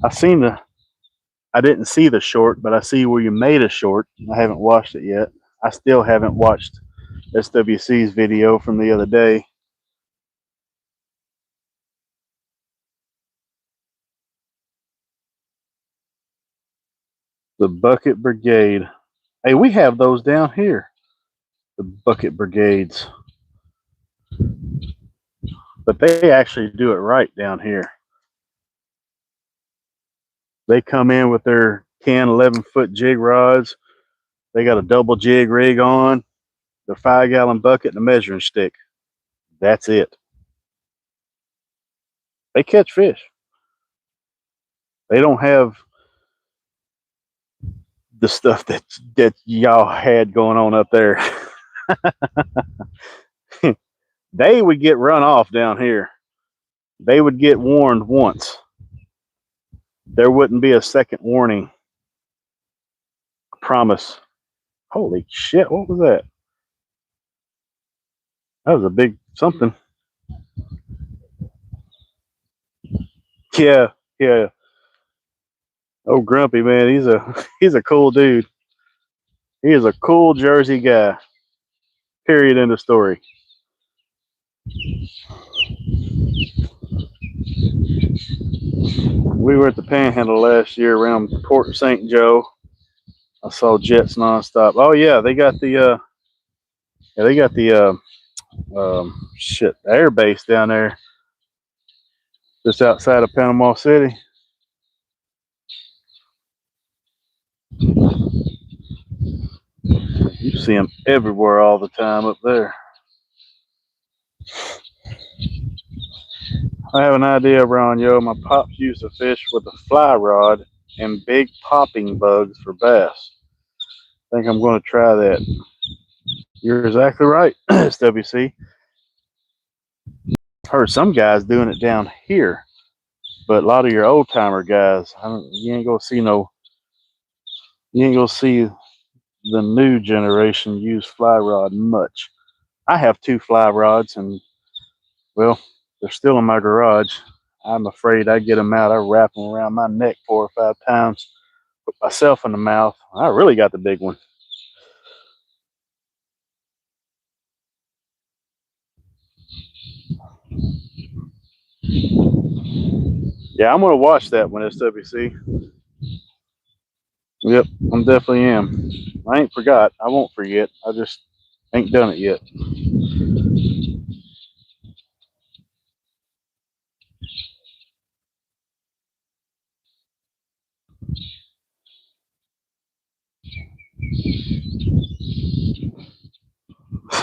I seen the. I didn't see the short, but I see where you made a short. I haven't watched it yet. I still haven't watched SWC's video from the other day. The Bucket Brigade. Hey, we have those down here. The Bucket Brigades. But they actually do it right down here. They come in with their 10, 11-foot jig rods. They got a double jig rig on, their 5-gallon bucket, and a measuring stick. That's it. They catch fish. They don't have the stuff that y'all had going on up there. They would get run off down here. They would get warned once. There wouldn't be a second warning. I promise. Holy shit, what was that? That was a big something. Yeah, yeah. Oh, Grumpy, man, he's a cool dude. He is a cool Jersey guy. Period. End of story. We were at the Panhandle last year around Port St. Joe. I saw jets nonstop. Oh yeah, they got the shit air base down there, just outside of Panama City. You see them everywhere all the time up there. I have an idea, Ronyo. My pops used to fish with a fly rod and big popping bugs for bass. I think I'm going to try that. You're exactly right, SWC. Heard some guys doing it down here, but a lot of your old timer guys, you ain't gonna see the new generation use fly rod much. I have 2 fly rods, and well, they're still in my garage. I'm afraid I get them out. I wrap them around my neck 4 or 5 times, put myself in the mouth. I really got the big one. Yeah, I'm gonna watch that one, SWC. Yep, I'm definitely am. I ain't forgot. I won't forget. I just ain't done it yet.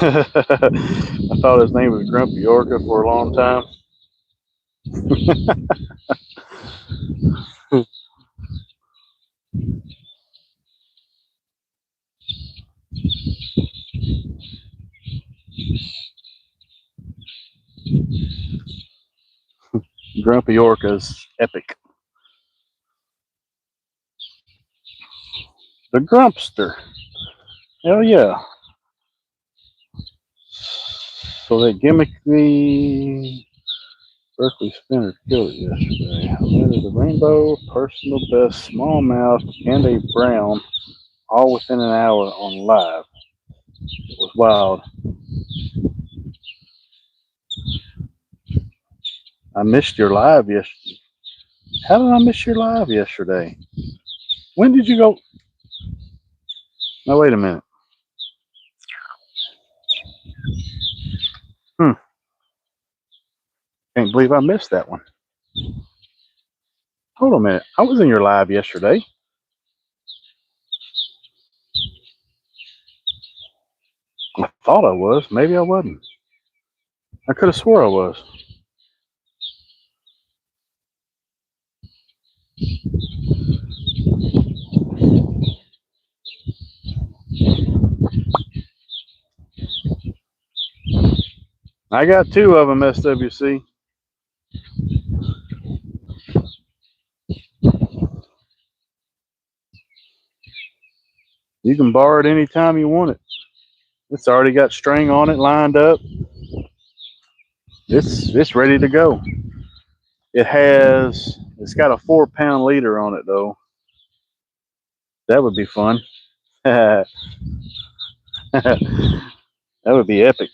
I thought his name was Grumpy Orca for a long time. Grumpy Orca's epic. The Grumpster. Hell yeah. So that gimmicky Berkeley spinner killed it yesterday. I landed a rainbow, personal best, smallmouth, and a brown, all within an hour on live. It was wild. I missed your live yesterday. How did I miss your live yesterday? When did you go? No, wait a minute. Can't believe I missed that one. Hold on a minute. I was in your live yesterday. I thought I was. Maybe I wasn't. I could have swore I was. I got 2 of them, SWC. You can borrow it anytime you want it. It's already got string on it lined up. It's ready to go. It's got a 4-pound leader on it though. That would be fun. That would be epic.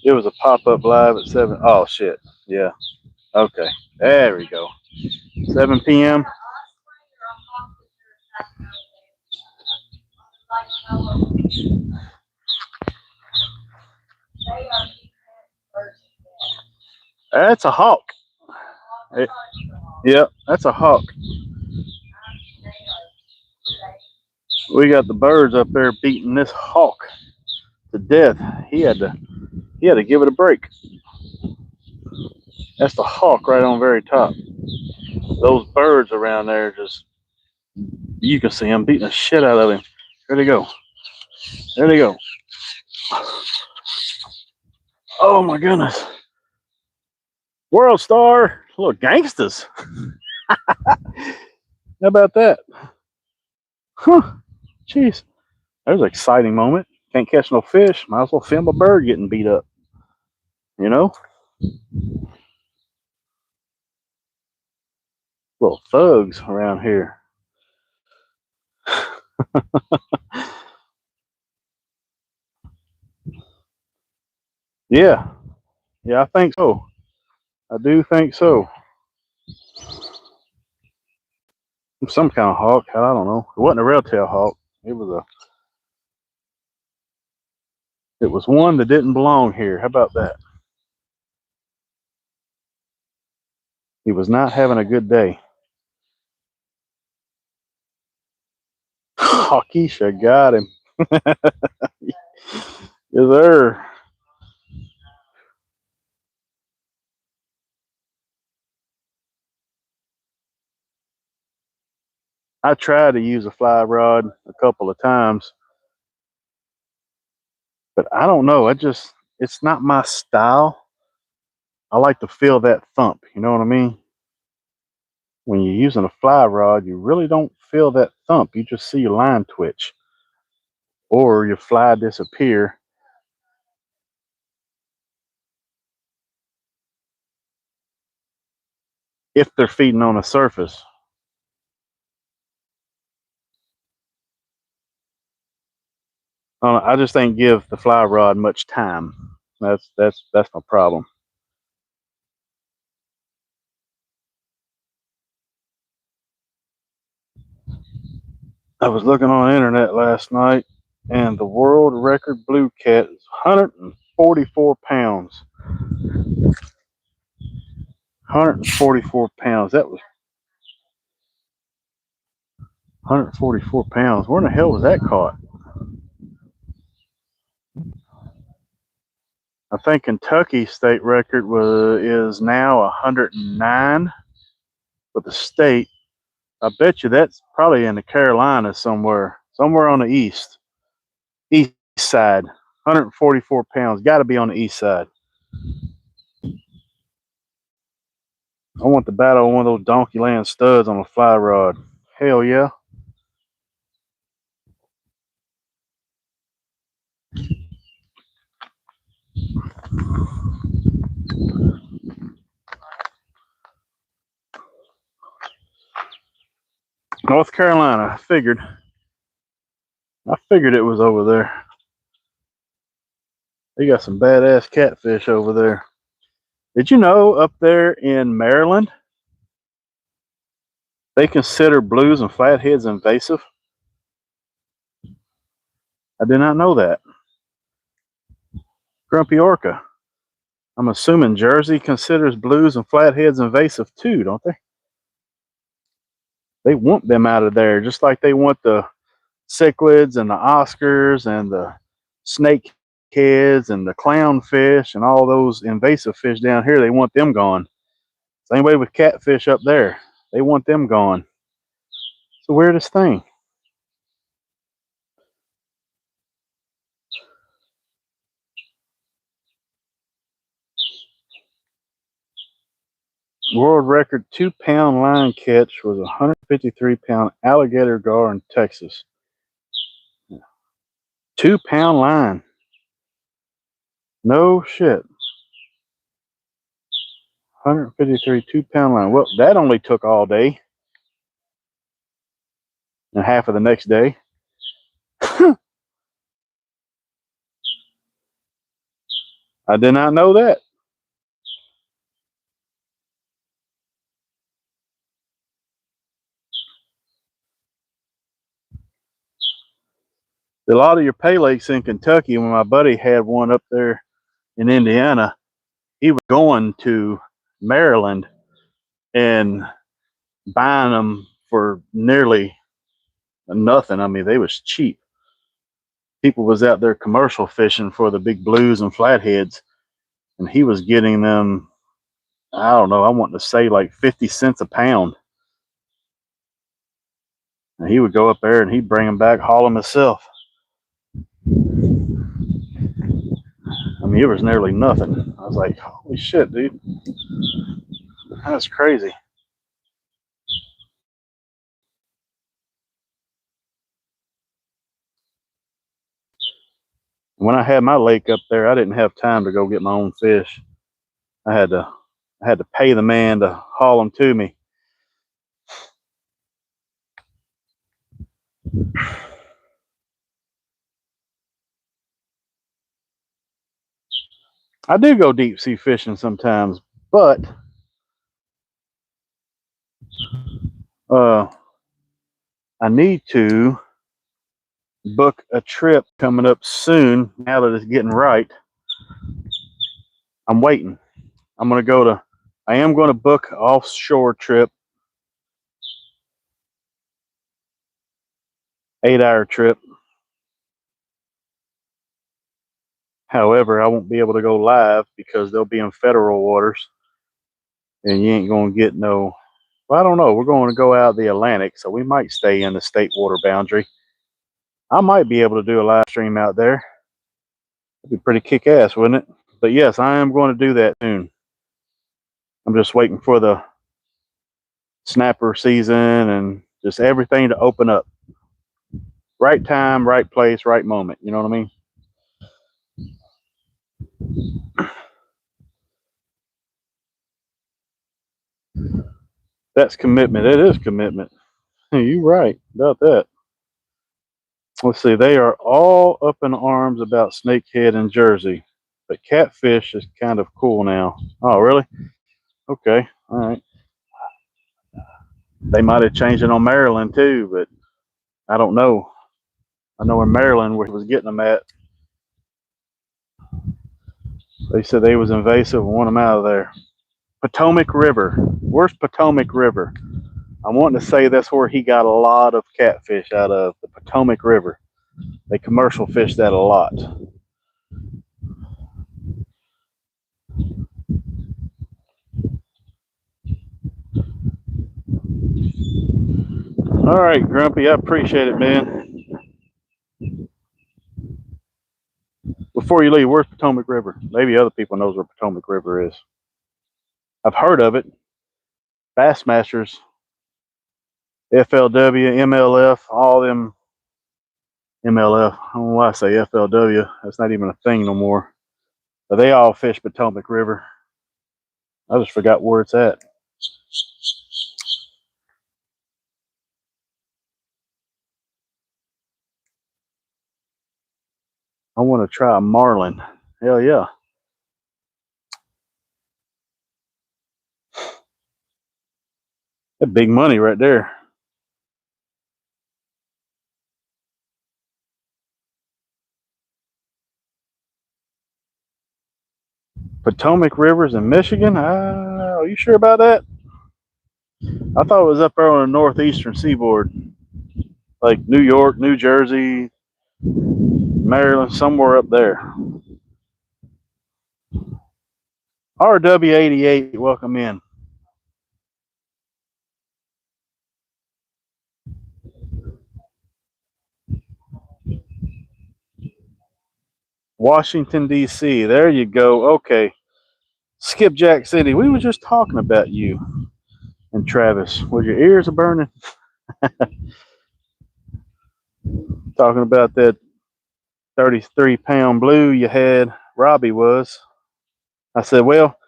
It was a pop-up live at 7. Oh shit. Yeah. Okay. There we go. 7 p.m. That's a hawk. It, yep, that's a hawk. We got the birds up there beating this hawk to death. He had to give it a break. That's the hawk right on the very top. Those birds around there just, you can see them beating the shit out of him. There they go. There they go. Oh my goodness. World Star, little gangsters. How about that? Huh. Jeez. That was an exciting moment. Can't catch no fish. Might as well film a bird getting beat up. You know? Little thugs around here. Yeah. Yeah, I think so. I do think so. Some kind of hawk. I don't know. It wasn't a rail-tail hawk. It was one that didn't belong here. How about that? He was not having a good day. Hawkeisha got him. Yes, sir. I tried to use a fly rod a couple of times, but I don't know. It's not my style. I like to feel that thump. You know what I mean? When you're using a fly rod, you really don't feel that thump. You just see your line twitch or your fly disappear. If they're feeding on a surface. I just ain't give the fly rod much time. That's my problem. I was looking on the internet last night, and the world record blue cat is 144 pounds. 144 pounds. That was 144 pounds. Where in the hell was that caught? I think Kentucky state record is now 109 for the state. I bet you that's probably in the Carolinas somewhere on the east side. 144 pounds. Got to be on the east side. I want to battle one of those donkey land studs on a fly rod. Hell yeah. North Carolina. I figured it was over there. They got some badass catfish over there. Did you know up there in Maryland, they consider blues and flatheads invasive? I did not know that. Grumpy orca. I'm assuming Jersey considers blues and flatheads invasive too, don't they? They want them out of there just like they want the cichlids and the Oscars and the snakeheads and the clownfish and all those invasive fish down here. They want them gone. Same way with catfish up there. They want them gone. It's the weirdest thing. World record 2-pound line catch was a 153-pound alligator gar in Texas. 2-pound line. No shit. 153 2-pound line. Well, that only took all day and half of the next day. I did not know that. A lot of your pay lakes in Kentucky, when my buddy had one up there in Indiana, he was going to Maryland and buying them for nearly nothing. I mean, they was cheap. People was out there commercial fishing for the big blues and flatheads, and he was getting them, I don't know, I want to say like 50 cents a pound. And he would go up there and he'd bring them back, haul them himself. I mean, it was nearly nothing. I was like, holy shit, dude. That's crazy. When I had my lake up there, I didn't have time to go get my own fish. I had to pay the man to haul them to me. I do go deep sea fishing sometimes, but I need to book a trip coming up soon. Now that it's getting right, I'm waiting. I am going to book an offshore trip, 8-hour trip. However, I won't be able to go live because they'll be in federal waters, and you ain't going to get no. Well, I don't know. We're going to go out the Atlantic, so we might stay in the state water boundary. I might be able to do a live stream out there. It'd be pretty kick-ass, wouldn't it? But yes, I am going to do that soon. I'm just waiting for the snapper season and just everything to open up. Right time, right place, right moment. You know what I mean? That's commitment. It is commitment. You're right about that. Let's see. They are all up in arms about snakehead in Jersey, but catfish is kind of cool now. Oh, really? Okay. All right. They might have changed it on Maryland too, but I don't know. I know in Maryland where he was getting them at, they said they was invasive and want them out of there. Potomac River. Where's Potomac River? I'm wanting to say that's where he got a lot of catfish out of, the Potomac River. They commercial fish that a lot. All right, Grumpy, I appreciate it, man. Before you leave, where's Potomac River? Maybe other people knows where Potomac River is. I've heard of it. Bassmasters, FLW, MLF, all them MLF. I don't know why I say FLW. That's not even a thing no more. But they all fish Potomac River. I just forgot where it's at. I want to try a marlin. Hell yeah. That big money right there. Potomac River's in Michigan? Are you sure about that? I thought it was up there on the northeastern seaboard. Like New York, New Jersey, Maryland, somewhere up there. RW88, welcome in. Washington, D.C. There you go. Okay. Skipjack City, we were just talking about you and Travis. Was your ears are burning? Talking about that 33-pound blue you had. Robbie was. I said, well,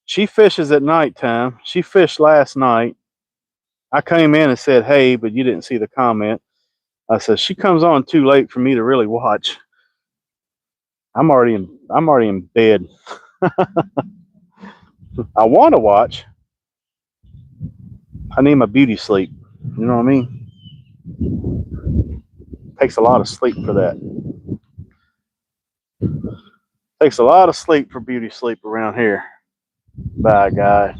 she fishes at nighttime. She fished last night. I came in and said, hey, but you didn't see the comment. I said, she comes on too late for me to really watch. I'm already in bed. I want to watch. I need my beauty sleep. You know what I mean? Takes a lot of sleep for that. Takes a lot of sleep for beauty sleep around here. By God.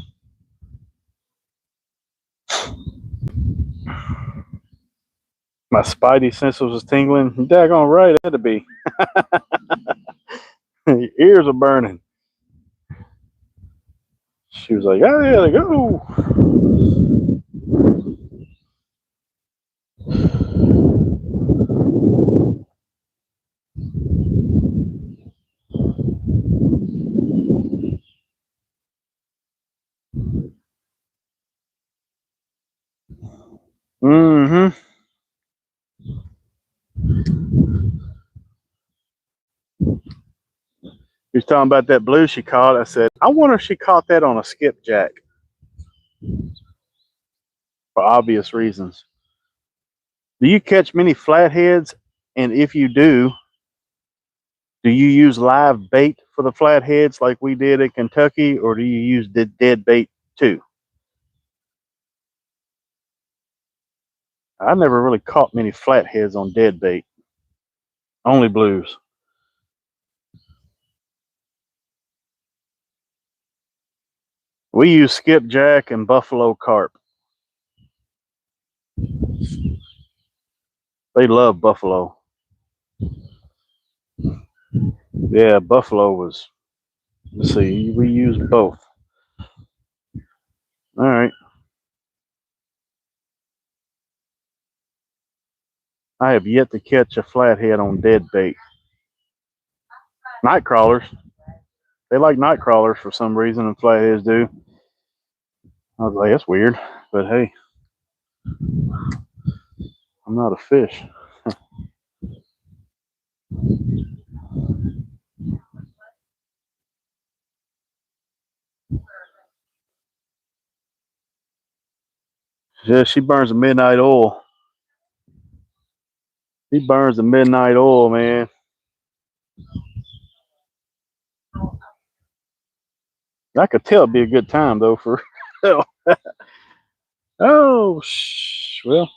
My spidey senses was tingling. Daggone right, it had to be. Your ears are burning. She was like, oh, yeah, they go. Mm-hmm. He was talking about that blue she caught. I said, I wonder if she caught that on a skipjack. For obvious reasons. Do you catch many flatheads? And if you do you use live bait for the flatheads like we did in Kentucky, or do you use the dead bait too? I never really caught many flatheads on dead bait. Only blues. We use skipjack and buffalo carp. They love buffalo. Yeah, buffalo was. Let's see, we used both. All right. I have yet to catch a flathead on dead bait. Night crawlers. They like night crawlers for some reason, and flatheads do. I was like, that's weird, but hey, I'm not a fish. Yeah, she burns the midnight oil. She burns the midnight oil, man. I could tell it'd be a good time though for. Oh, well,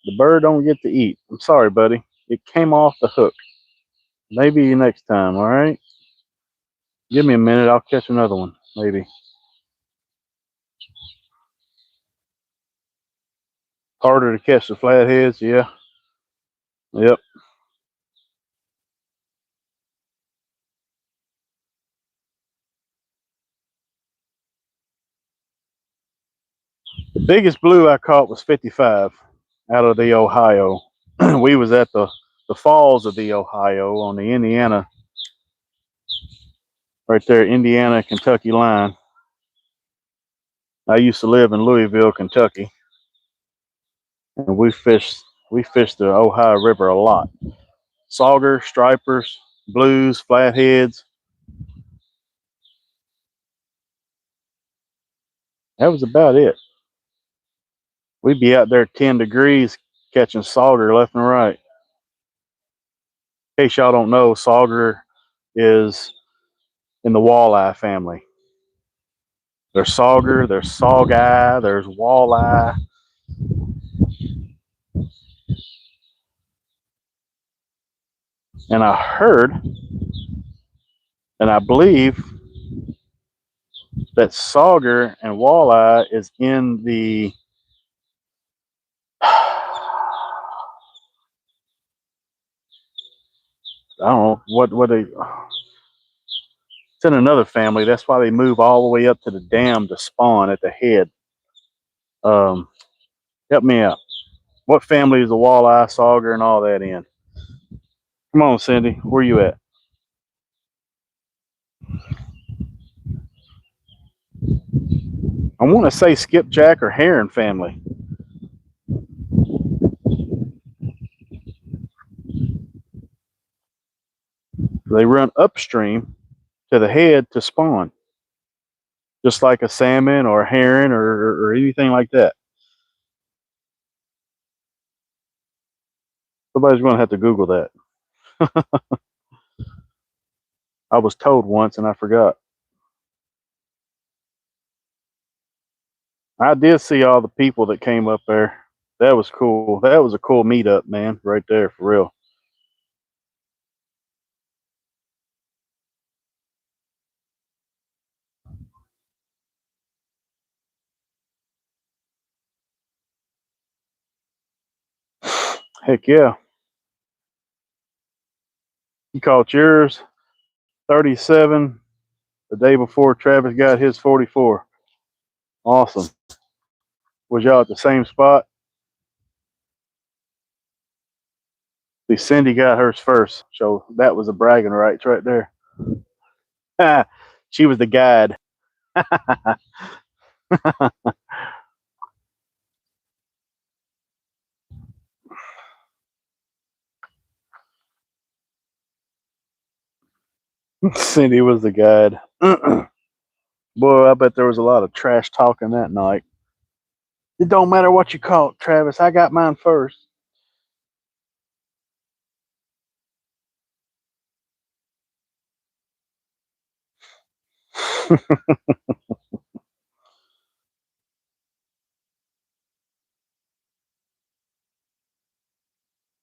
the bird don't get to eat. I'm sorry, buddy. It came off the hook. Maybe next time. All right. Give me a minute. I'll catch another one. Maybe. Harder to catch the flatheads. Yeah. Yep. The biggest blue I caught was 55 out of the Ohio. We was at the falls of the Ohio on the Indiana, right there, Indiana Kentucky line. I used to live in Louisville, Kentucky, and we fished the Ohio River a lot. Sauger, stripers, blues, flatheads. That was about it. We'd be out there 10 degrees catching sauger left and right. In case y'all don't know, sauger is in the walleye family. There's sauger, there's saugeye, there's walleye. And I heard, and I believe that sauger and walleye is in the I don't know what they. It's in another family. That's why they move all the way up to the dam to spawn at the head. Help me out. What family is the walleye, sauger, and all that in? Come on, Cindy. Where you at? I want to say skipjack or heron family. They run upstream to the head to spawn, just like a salmon or a heron or anything like that. Somebody's going to have to Google that. I was told once and I forgot. I did see all the people that came up there. That was cool. That was a cool meetup, man, right there for real. Heck yeah. You caught yours 37 the day before Travis got his 44. Awesome. Was y'all at the same spot? See, Cindy got hers first, so that was a bragging rights right there. She was the guide. Cindy was the guide. Boy, I bet there was a lot of trash talking that night. It don't matter what you caught, Travis. I got mine first.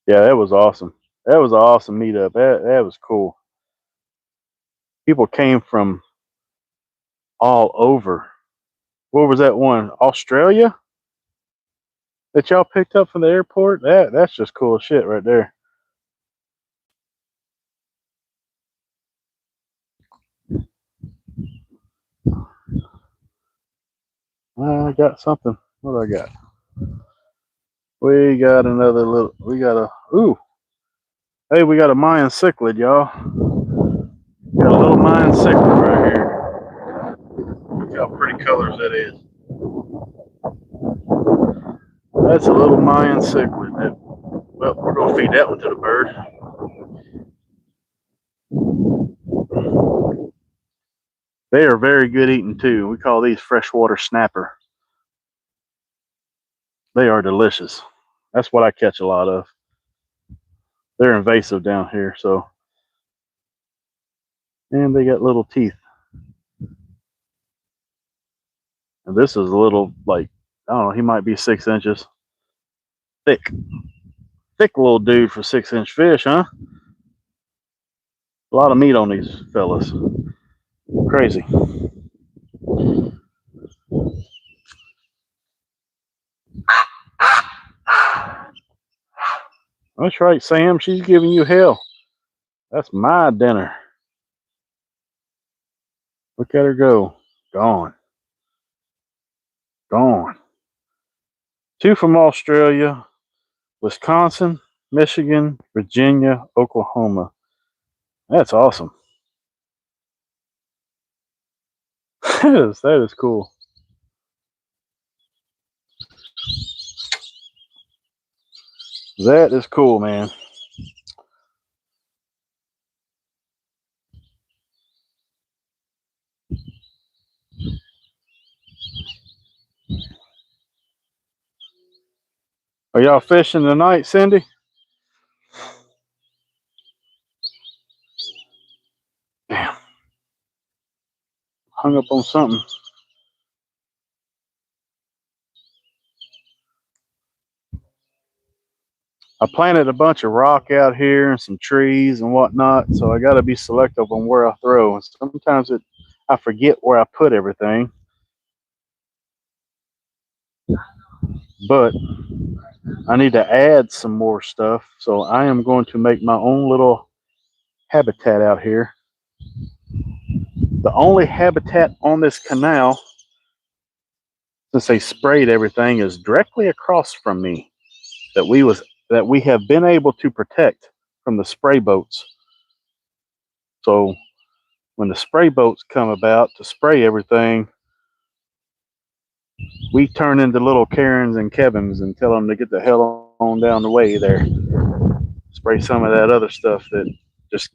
Yeah, that was awesome. That was an awesome meetup. That was cool. People came from all over. What was that one? Australia that y'all picked up from the airport? That's just cool shit right there. I got something. What do I got? We got another little. We got a. Ooh. Hey, we got a Mayan cichlid, y'all. Got a little Mayan cichlid right here. Look how pretty colors that is. That's a little Mayan cichlid. Well, we're gonna feed that one to the bird. They are very good eating too. We call these freshwater snapper. They are delicious. That's what I catch a lot of. They're invasive down here, so. And they got little teeth. And this is a little, like, I don't know, he might be 6 inches. Thick. Thick little dude for 6 inch fish, huh? A lot of meat on these fellas. Crazy. That's right, Sam. She's giving you hell. That's my dinner. Look at her go. Gone. Gone. Two from Australia, Wisconsin, Michigan, Virginia, Oklahoma. That's awesome. That is cool. That is cool, man. Are y'all fishing tonight, Cindy? Damn. Hung up on something. I planted a bunch of rock out here and some trees and whatnot, so I got to be selective on where I throw. And sometimes I forget where I put everything. But I need to add some more stuff, so I am going to make my own little habitat out here. The only habitat on this canal, since they sprayed everything, is directly across from me that we have been able to protect from the spray boats. So when the spray boats come about to spray everything, We turn into little Karens and Kevins and tell them to get the hell on down the way there. Spray some of that other stuff that just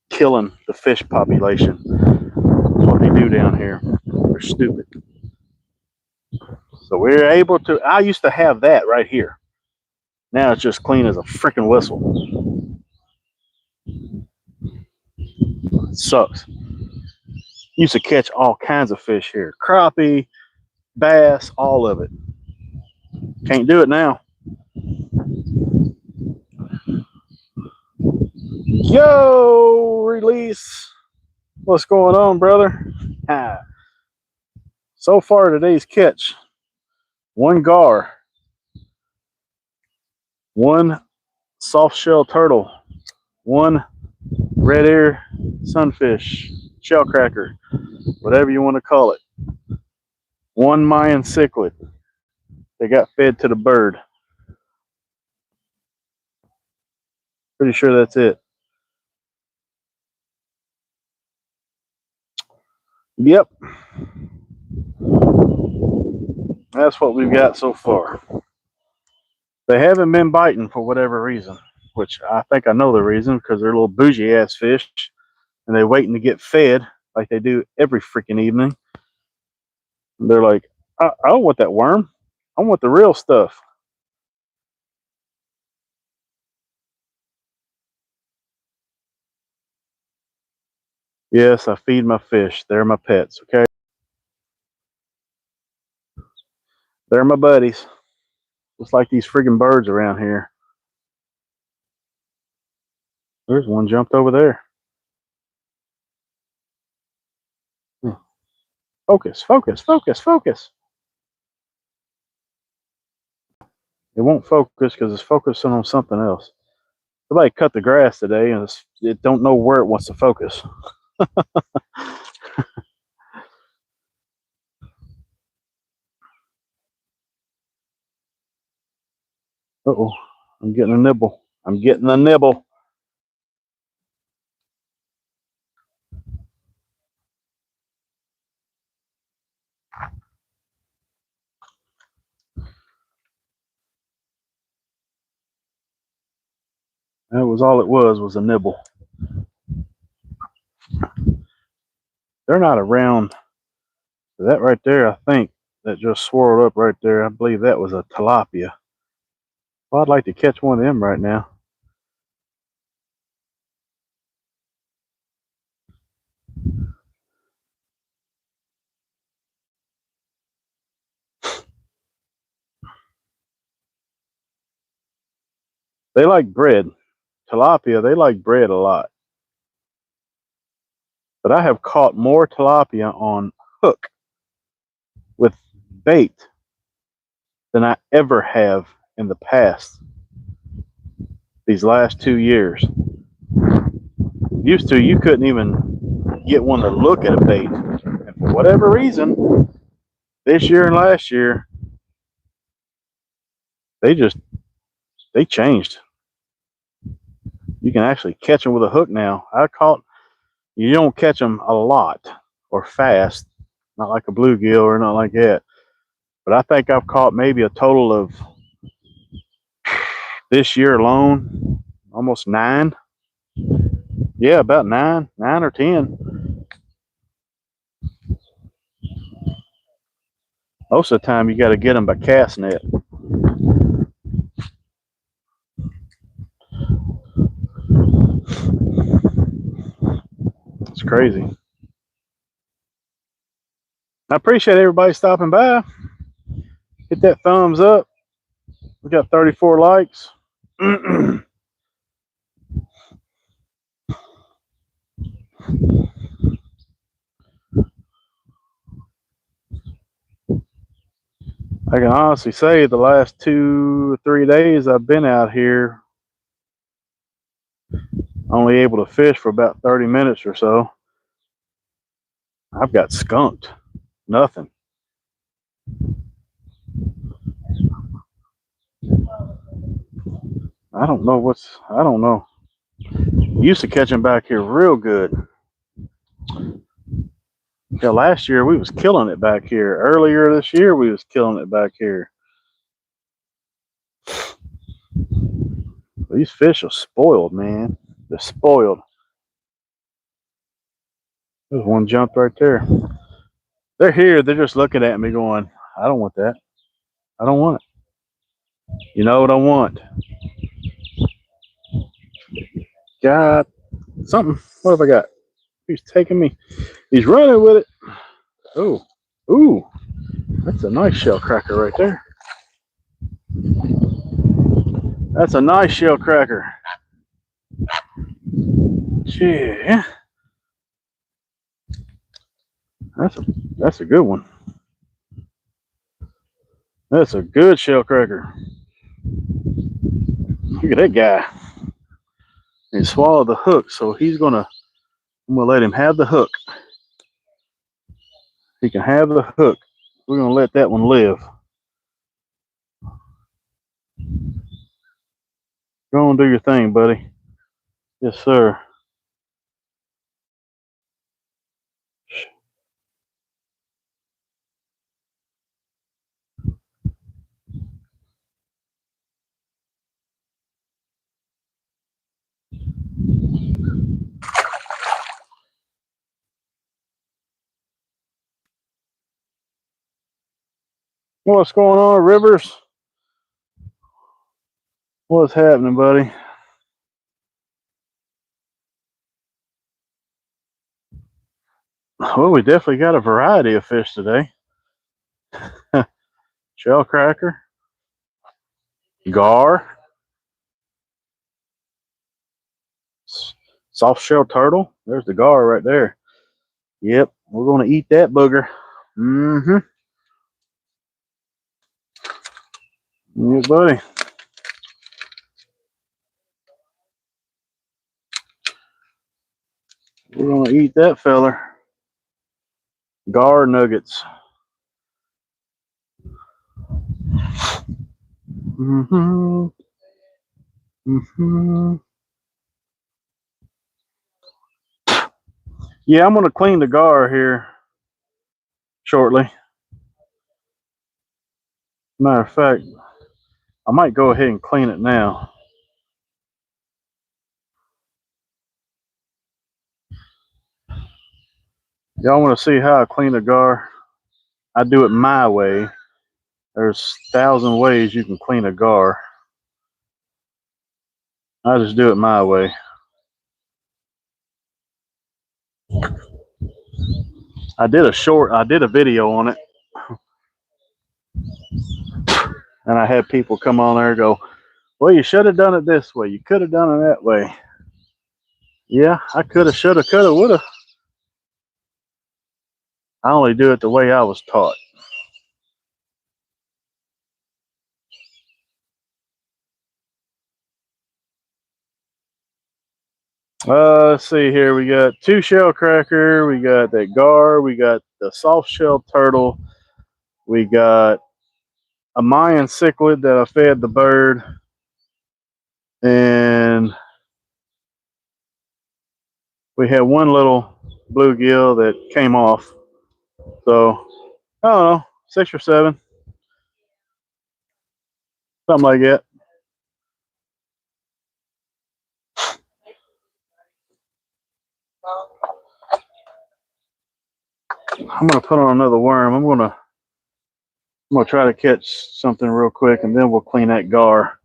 killing the fish population. That's what they do down here. They're stupid. So we're able to. I used to have that right here. Now it's just clean as a freaking whistle. It sucks. Used to catch all kinds of fish here. Crappie, bass, all of it. Can't do it now. Yo, release. What's going on, brother? So far today's catch, one gar, one soft shell turtle, one red ear sunfish, shell cracker, whatever you want to call it, one Mayan cichlid. They got fed to the bird. Pretty sure that's it. Yep. That's what we've got so far. They haven't been biting for whatever reason, which I think I know the reason, because they're little bougie ass fish and they're waiting to get fed like they do every freaking evening. They're like, I don't want that worm. I want the real stuff. Yes, I feed my fish. They're my pets, okay? They're my buddies. Just like these friggin' birds around here. There's one jumped over there. Focus, focus, focus, focus. It won't focus because it's focusing on something else. Somebody cut the grass today and it don't know where it wants to focus. Uh-oh, I'm getting a nibble. I'm getting a nibble. That was all it was a nibble. They're not around. That right there, I think, that just swirled up right there, I believe that was a tilapia. Well, I'd like to catch one of them right now. They like bread. Tilapia, they like bread a lot. But I have caught more tilapia on hook with bait than I ever have in the past. These last 2 years. Used to, you couldn't even get one to look at a bait. And for whatever reason, this year and last year, they changed. You can actually catch them with a hook now. You don't catch them a lot or fast, not like a bluegill or not like that. But I think I've caught maybe a total of, this year alone, almost 9. Yeah, about 9 or 10. Most of the time you got to get them by cast net. It's crazy. I appreciate everybody stopping by. Hit that thumbs up. We got 34 likes. I can honestly say the last 2 or 3 days I've been out here, only able to fish for about 30 minutes or so. I've got skunked. Nothing. I don't know. Used to catch them back here real good. Yeah, last year we was killing it back here. Earlier this year we was killing it back here. These fish are spoiled, man. They're spoiled. There's one jumped right there. They're here. They're just looking at me going, I don't want that. I don't want it. You know what I want? Got something. What have I got? He's taking me. He's running with it. Oh, ooh, that's a nice shell cracker right there. That's a nice shell cracker. Yeah, that's a good one. That's a good shell cracker. Look at that guy. He swallowed the hook, so I'm gonna let him have the hook. He can have the hook. We're gonna let that one live. Go on, do your thing, buddy. Yes, sir. What's going on, Rivers? What's happening, buddy? Well, we definitely got a variety of fish today. Shell cracker, gar, soft shell turtle. There's the gar right there. Yep, we're gonna eat that booger. Mm-hmm. Yeah, buddy. We're gonna eat that feller. Gar nuggets. Mm-hmm. Mm-hmm. Yeah, I'm gonna clean the gar here shortly. Matter of fact, I might go ahead and clean it now. Y'all want to see how I clean a gar? I do it my way. There's 1,000 ways you can clean a gar. I just do it my way. I did a video on it, and I had people come on there and go, well, you should have done it this way. You could have done it that way. Yeah, I could have, should have, could have, would have. I only do it the way I was taught. Let's see here. We got 2 shell cracker. We got that gar. We got the soft shell turtle. We got a Mayan cichlid that I fed the bird. And we had one little bluegill that came off. So, I don't know, 6 or 7. Something like that. I'm gonna put on another worm. I'm gonna try to catch something real quick, and then we'll clean that gar.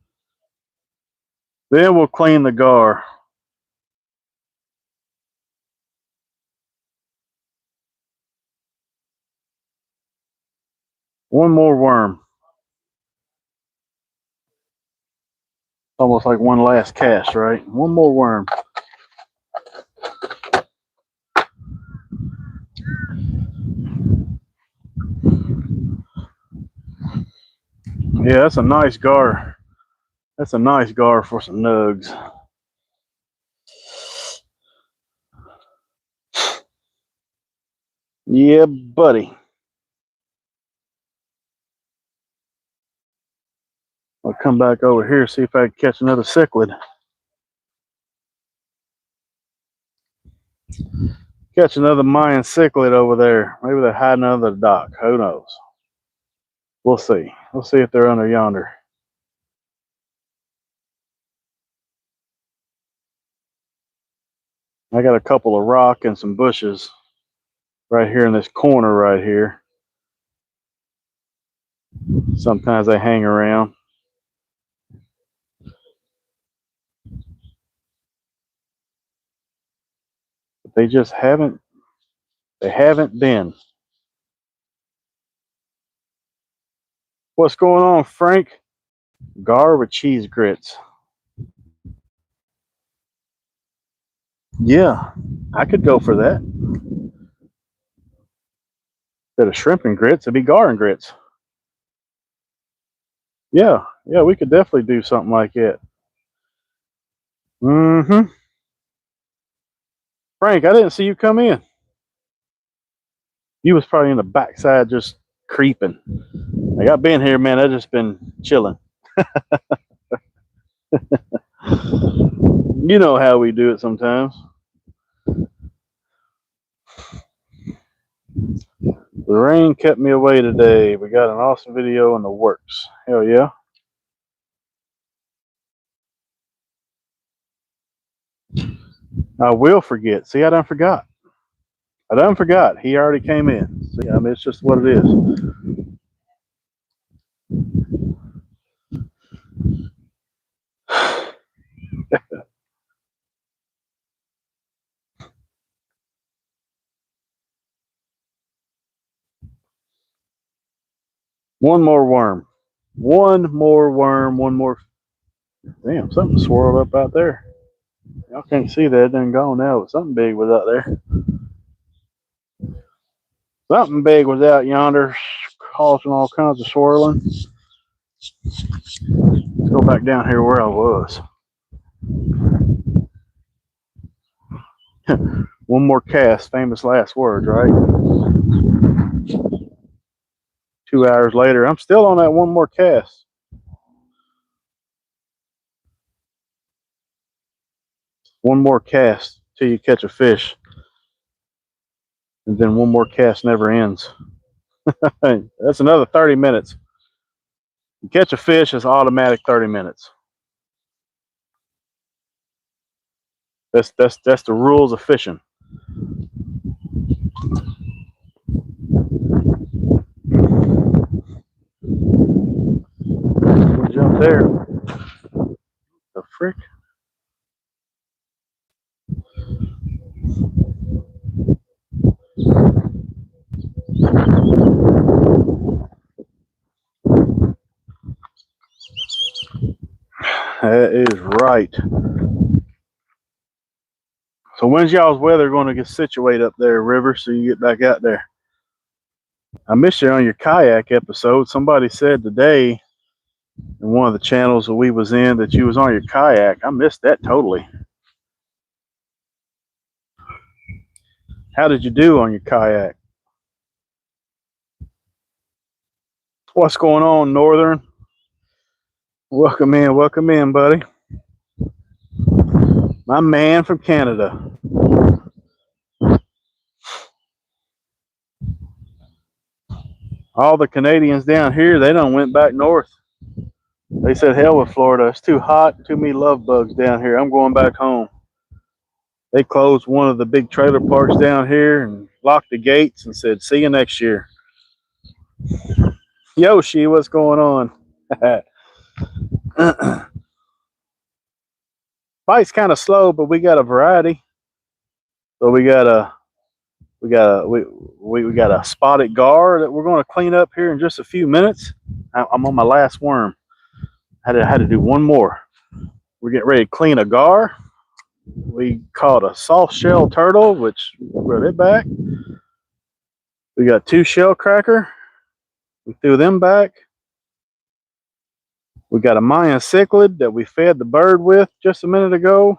Then we'll clean the gar. One more worm. Almost like one last cast, right? One more worm. Yeah, that's a nice gar. That's a nice gar for some nugs. Yeah, buddy. I'll come back over here, see if I can catch another cichlid. Catch another Mayan cichlid over there. Maybe they're hiding under the dock. Who knows? We'll see. We'll see if they're under yonder. I got a couple of rock and some bushes right here in this corner right here. Sometimes they hang around. But they just haven't been. What's going on, Frank? Gar with cheese grits. Yeah, I could go for that. Instead of shrimp and grits, it'd be gar and grits. Yeah, we could definitely do something like that. Mm-hmm. Frank, I didn't see you come in. You was probably in the backside just creeping. Like, I've been here, man. I've just been chilling. You know how we do it sometimes. The rain kept me away today. We got an awesome video in the works. Hell yeah. I will forget. See, I done forgot. He already came in. See, I mean, it's just what it is. One more worm. One more worm. One more. Damn, something swirled up out there. Y'all can't see that. It done gone now, but something big was out there. Something big was out yonder, causing all kinds of swirling. Let's go back down here where I was. One more cast, famous last words, right? 2 hours later, I'm still on that one more cast. One more cast till you catch a fish. And then one more cast never ends. That's another 30 minutes. You catch a fish, it's automatic 30 minutes. That's the rules of fishing. We'll jump there. The frick? That is right. So when's y'all's weather going to get situated up there, River, so you get back out there? I missed you on your kayak episode. Somebody said today in one of the channels that we was in that you was on your kayak. I missed that totally. How did you do on your kayak? What's going on, Northern? Welcome in, buddy. My man from Canada. All the Canadians down here, they done went back north. They said, hell with Florida. It's too hot, too many love bugs down here. I'm going back home. They closed one of the big trailer parks down here and locked the gates and said, see you next year. Yoshi, what's going on? Bite's kind of slow, but we got a variety. So we got a spotted gar that we're going to clean up here in just a few minutes. I'm on my last worm. I had to do one more. We're getting ready to clean a gar. We caught a soft shell turtle, which brought it back. We got 2 shell cracker. We threw them back. We got a Mayan cichlid that we fed the bird with just a minute ago.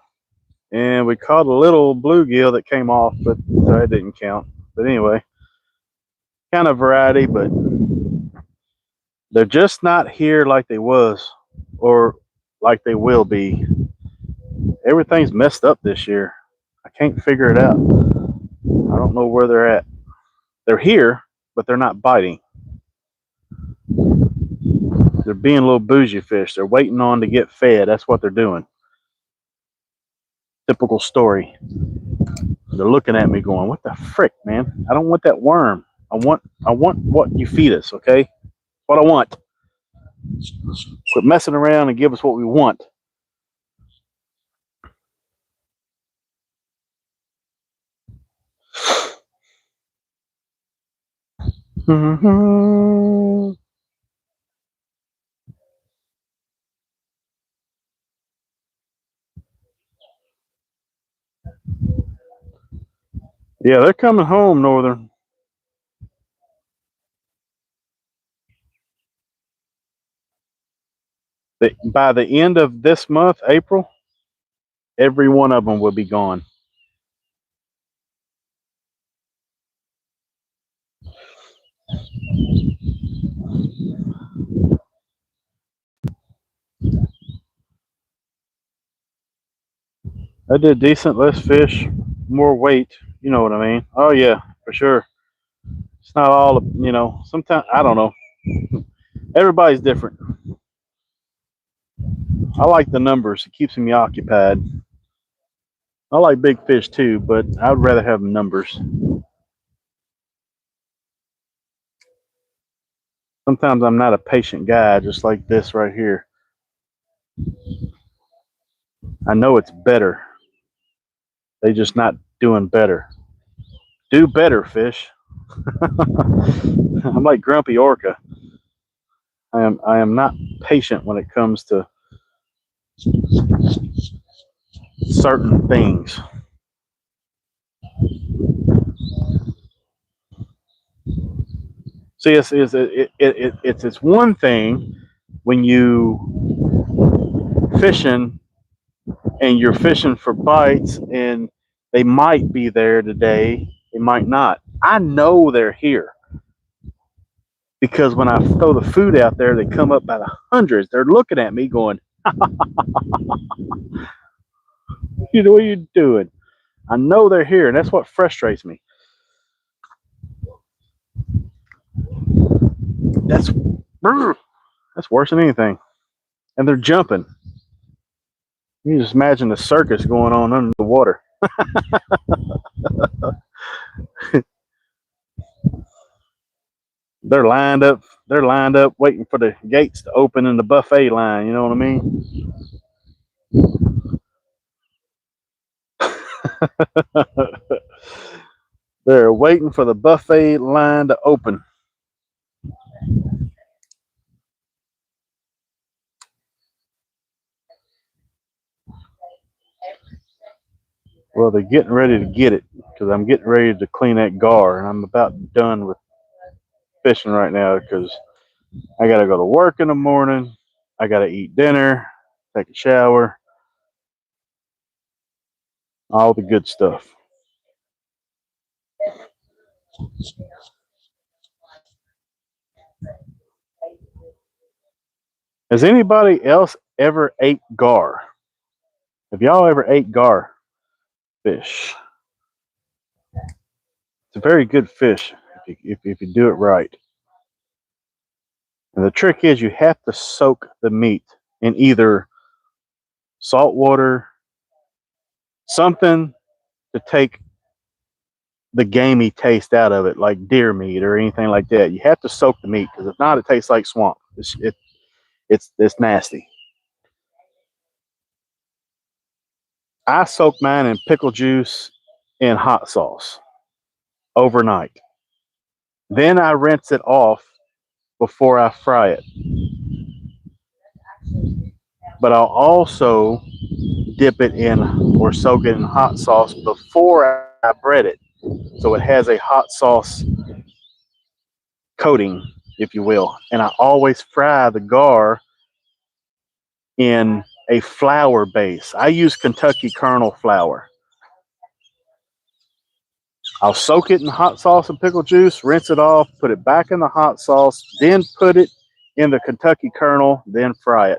And we caught a little bluegill that came off, but that didn't count. But anyway, kind of variety, but they're just not here like they was or like they will be. Everything's messed up this year. I can't figure it out. I don't know where they're at. They're here, but they're not biting. They're being little bougie fish. They're waiting on to get fed. That's what they're doing. Typical story. They're looking at me going, "What the frick, man? I don't want that worm. I want what you feed us, okay? What I want. Quit messing around and give us what we want." Yeah, they're coming home, Northern. By the end of this month, April, every one of them will be gone. I did decent, less fish, more weight. You know what I mean? Oh yeah, for sure. It's not all, sometimes I don't know. Everybody's different. I like the numbers. It keeps me occupied. I like big fish too, but I'd rather have numbers. Sometimes I'm not a patient guy, just like this right here. I know it's better. They just not doing better. Do better, fish. I'm like Grumpy Orca. I am not patient when it comes to certain things. See, it's one thing when you fishing and you're fishing for bites and they might be there today, they might not. I know they're here because when I throw the food out there, they come up by the hundreds. They're looking at me going, "You know what are you doing?" I know they're here, and that's what frustrates me. That's that's worse than anything. And they're jumping. You just imagine the circus going on under the water. They're lined up. They're lined up, waiting for the gates to open in the buffet line. You know what I mean? They're waiting for the buffet line to open. Well, they're getting ready to get it because I'm getting ready to clean that gar, and I'm about done with fishing right now because I got to go to work in the morning. I got to eat dinner, take a shower, all the good stuff. Has anybody else ever ate gar? Have y'all ever ate gar fish? It's a very good fish if you do it right. And the trick is you have to soak the meat in either salt water, something to take the gamey taste out of it, like deer meat or anything like that. You have to soak the meat because if not, it tastes like swamp. It's nasty. I soak mine in pickle juice and hot sauce overnight. Then I rinse it off before I fry it. But I'll also dip it in or soak it in hot sauce before I bread it. So it has a hot sauce coating, if you will. And I always fry the gar in a flour base. I use Kentucky kernel flour. I'll soak it in hot sauce and pickle juice, rinse it off, put it back in the hot sauce, then put it in the Kentucky kernel, then fry it.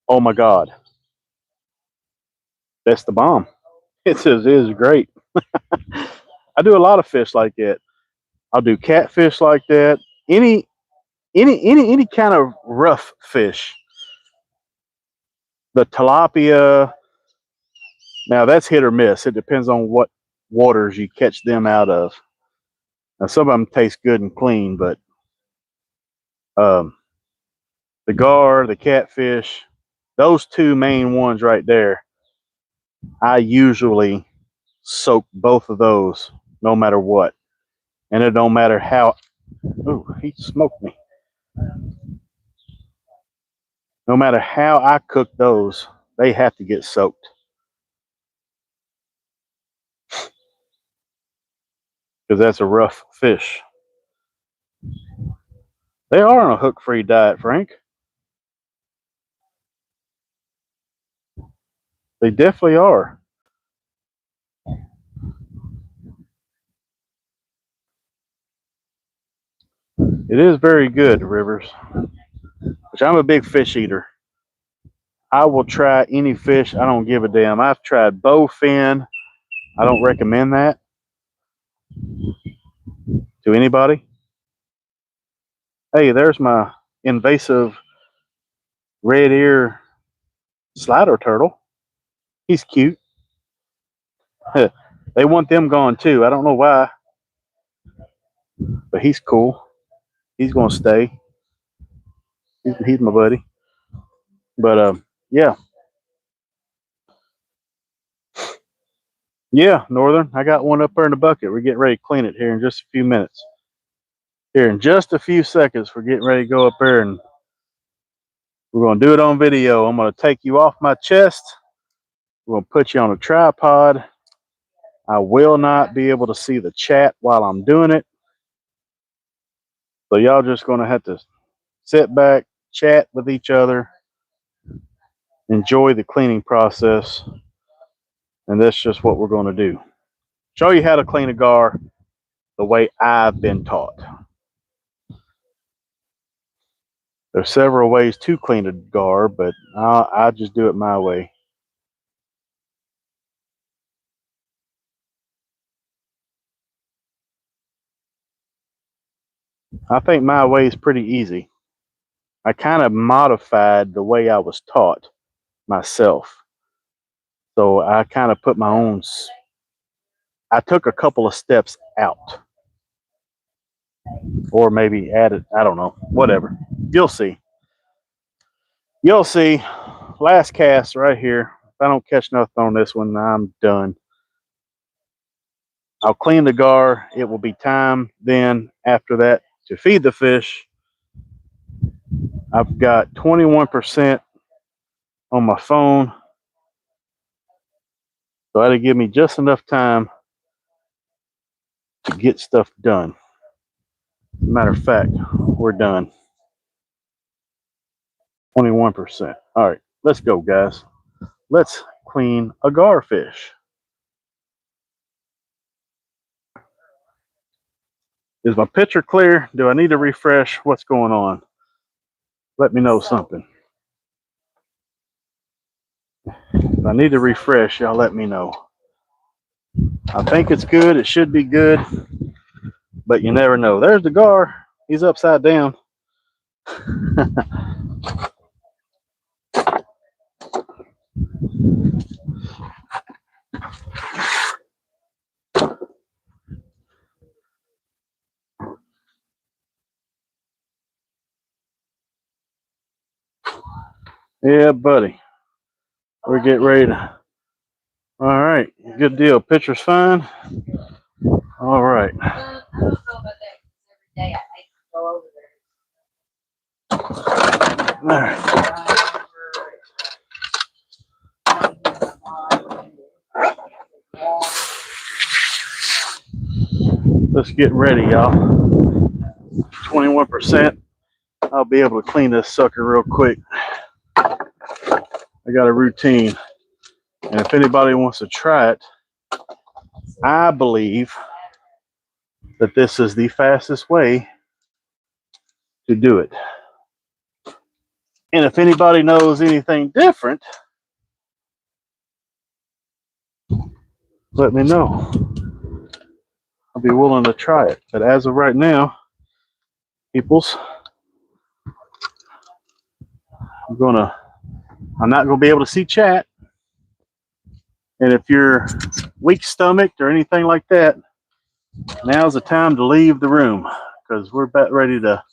Oh my God. That's the bomb. It is great. I do a lot of fish like that. I'll do catfish like that. Any any kind of rough fish. The tilapia, now that's hit or miss. It depends on what waters you catch them out of. Now some of them taste good and clean, but um, the gar, the catfish, those two main ones right there, I usually soak both of those no matter what. And it don't matter how, ooh, he smoked me. No matter how I cook those, they have to get soaked. Because that's a rough fish. They are on a hook-free diet, Frank. They definitely are. It is very good, Rivers. Which I'm a big fish eater. I will try any fish. I don't give a damn. I've tried bowfin. I don't recommend that to anybody. Hey, there's my invasive red ear slider turtle. He's cute. They want them gone too. I don't know why, but he's cool. He's gonna stay. He's my buddy. But yeah, yeah, Northern. I got one up there in the bucket. We're getting ready to clean it here in just a few minutes. Here in just a few seconds, we're getting ready to go up there and we're gonna do it on video. I'm gonna take you off my chest. We're gonna put you on a tripod. I will not be able to see the chat while I'm doing it. So y'all just gonna have to sit back, chat with each other, enjoy the cleaning process, and that's just what we're gonna do. Show you how to clean a gar the way I've been taught. There's several ways to clean a gar, but I just do it my way. I think my way is pretty easy. I kind of modified the way I was taught myself. So I kind of put my own, I took a couple of steps out. Or maybe added, I don't know, whatever. You'll see. You'll see. Last cast right here. If I don't catch nothing on this one, I'm done. I'll clean the gar. It will be time then after that to feed the fish. I've got 21% on my phone. So that'll give me just enough time to get stuff done. Matter of fact, we're done. 21%. All right, let's go, guys. Let's clean a garfish. Is my picture clear? Do I need to refresh? What's going on? Let me know something. If I need to refresh, y'all let me know. I think it's good. It should be good. But you never know. There's the gar. He's upside down. Yeah, buddy. We're getting ready to. All right. Good deal. Picture's fine. All right. I don't know about that. Every day I make go over All right. Let's get ready, y'all. 21%. I'll be able to clean this sucker real quick. I got a routine. And if anybody wants to try it, I believe that this is the fastest way to do it. And if anybody knows anything different, let me know. be willing to try it. But as of right now, peoples, I'm not gonna be able to see chat. And if you're weak stomached or anything like that, now's the time to leave the room because we're about ready to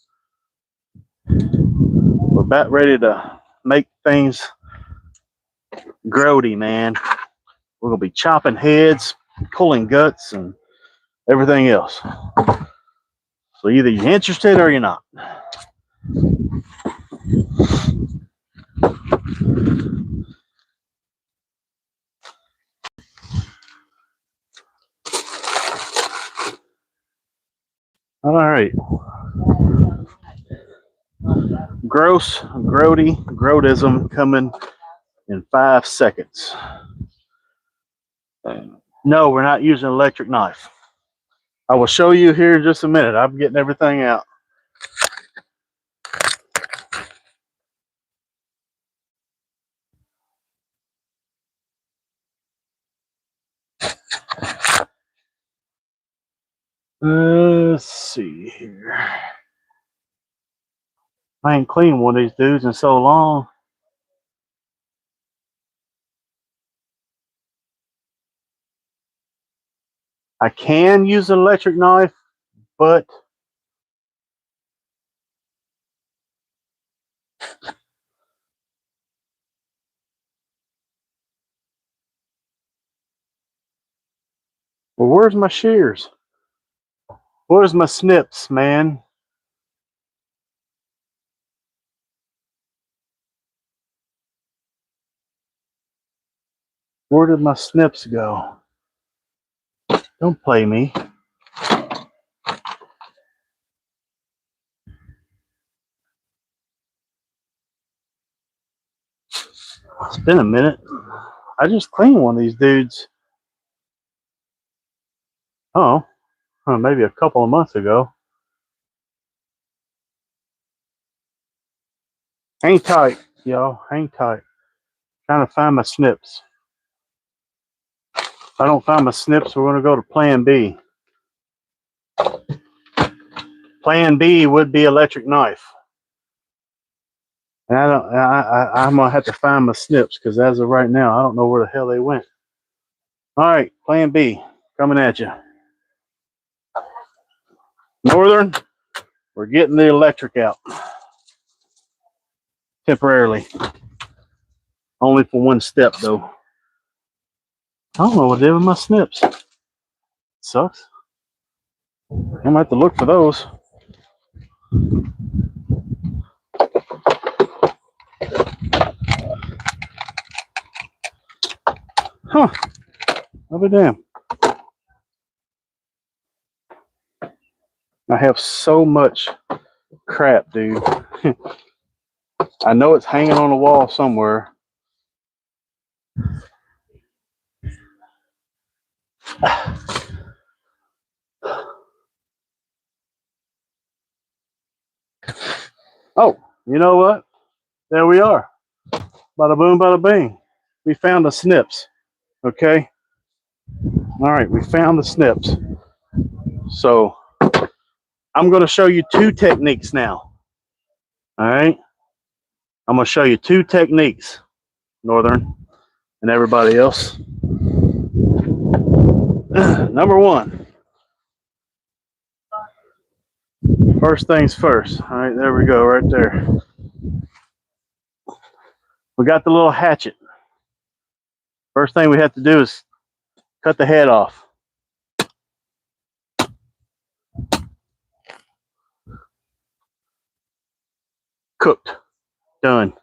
make things grody, man. We're gonna be chopping heads, pulling guts, and everything else. So either you're interested or you're not. All right. Gross, grody, grodism coming in 5 seconds. No, we're not using an electric knife. I will show you here in just a minute. I'm getting everything out. Let's see here. I ain't cleaned one of these dudes in so long. I can use an electric knife, but well, where's my shears? Where's my snips, man? Where did my snips go? Don't play me. It's been a minute. I just cleaned one of these dudes. Oh, maybe a couple of months ago. Hang tight, y'all. Hang tight. Trying to find my snips. If I don't find my snips, we're going to go to plan B. Plan B would be electric knife. And I'm going to have to find my snips because as of right now, I don't know where the hell they went. All right, plan B coming at you. Northern, we're getting the electric out. Temporarily. Only for one step, though. I don't know what I did with my snips. Sucks. I'm going to have to look for those. Huh. I'll be damned. I have so much crap, dude. I know it's hanging on the wall somewhere. Oh, you know what? There we are. Bada boom, bada bing. We found the snips. Okay. All right, we found the snips. So I'm going to show you 2 techniques now. All right. I'm going to show you 2 techniques, Northern and everybody else. Number 1. First things first. All right, there we go, right there. We got the little hatchet. First thing we have to do is cut the head off. Cooked. Done.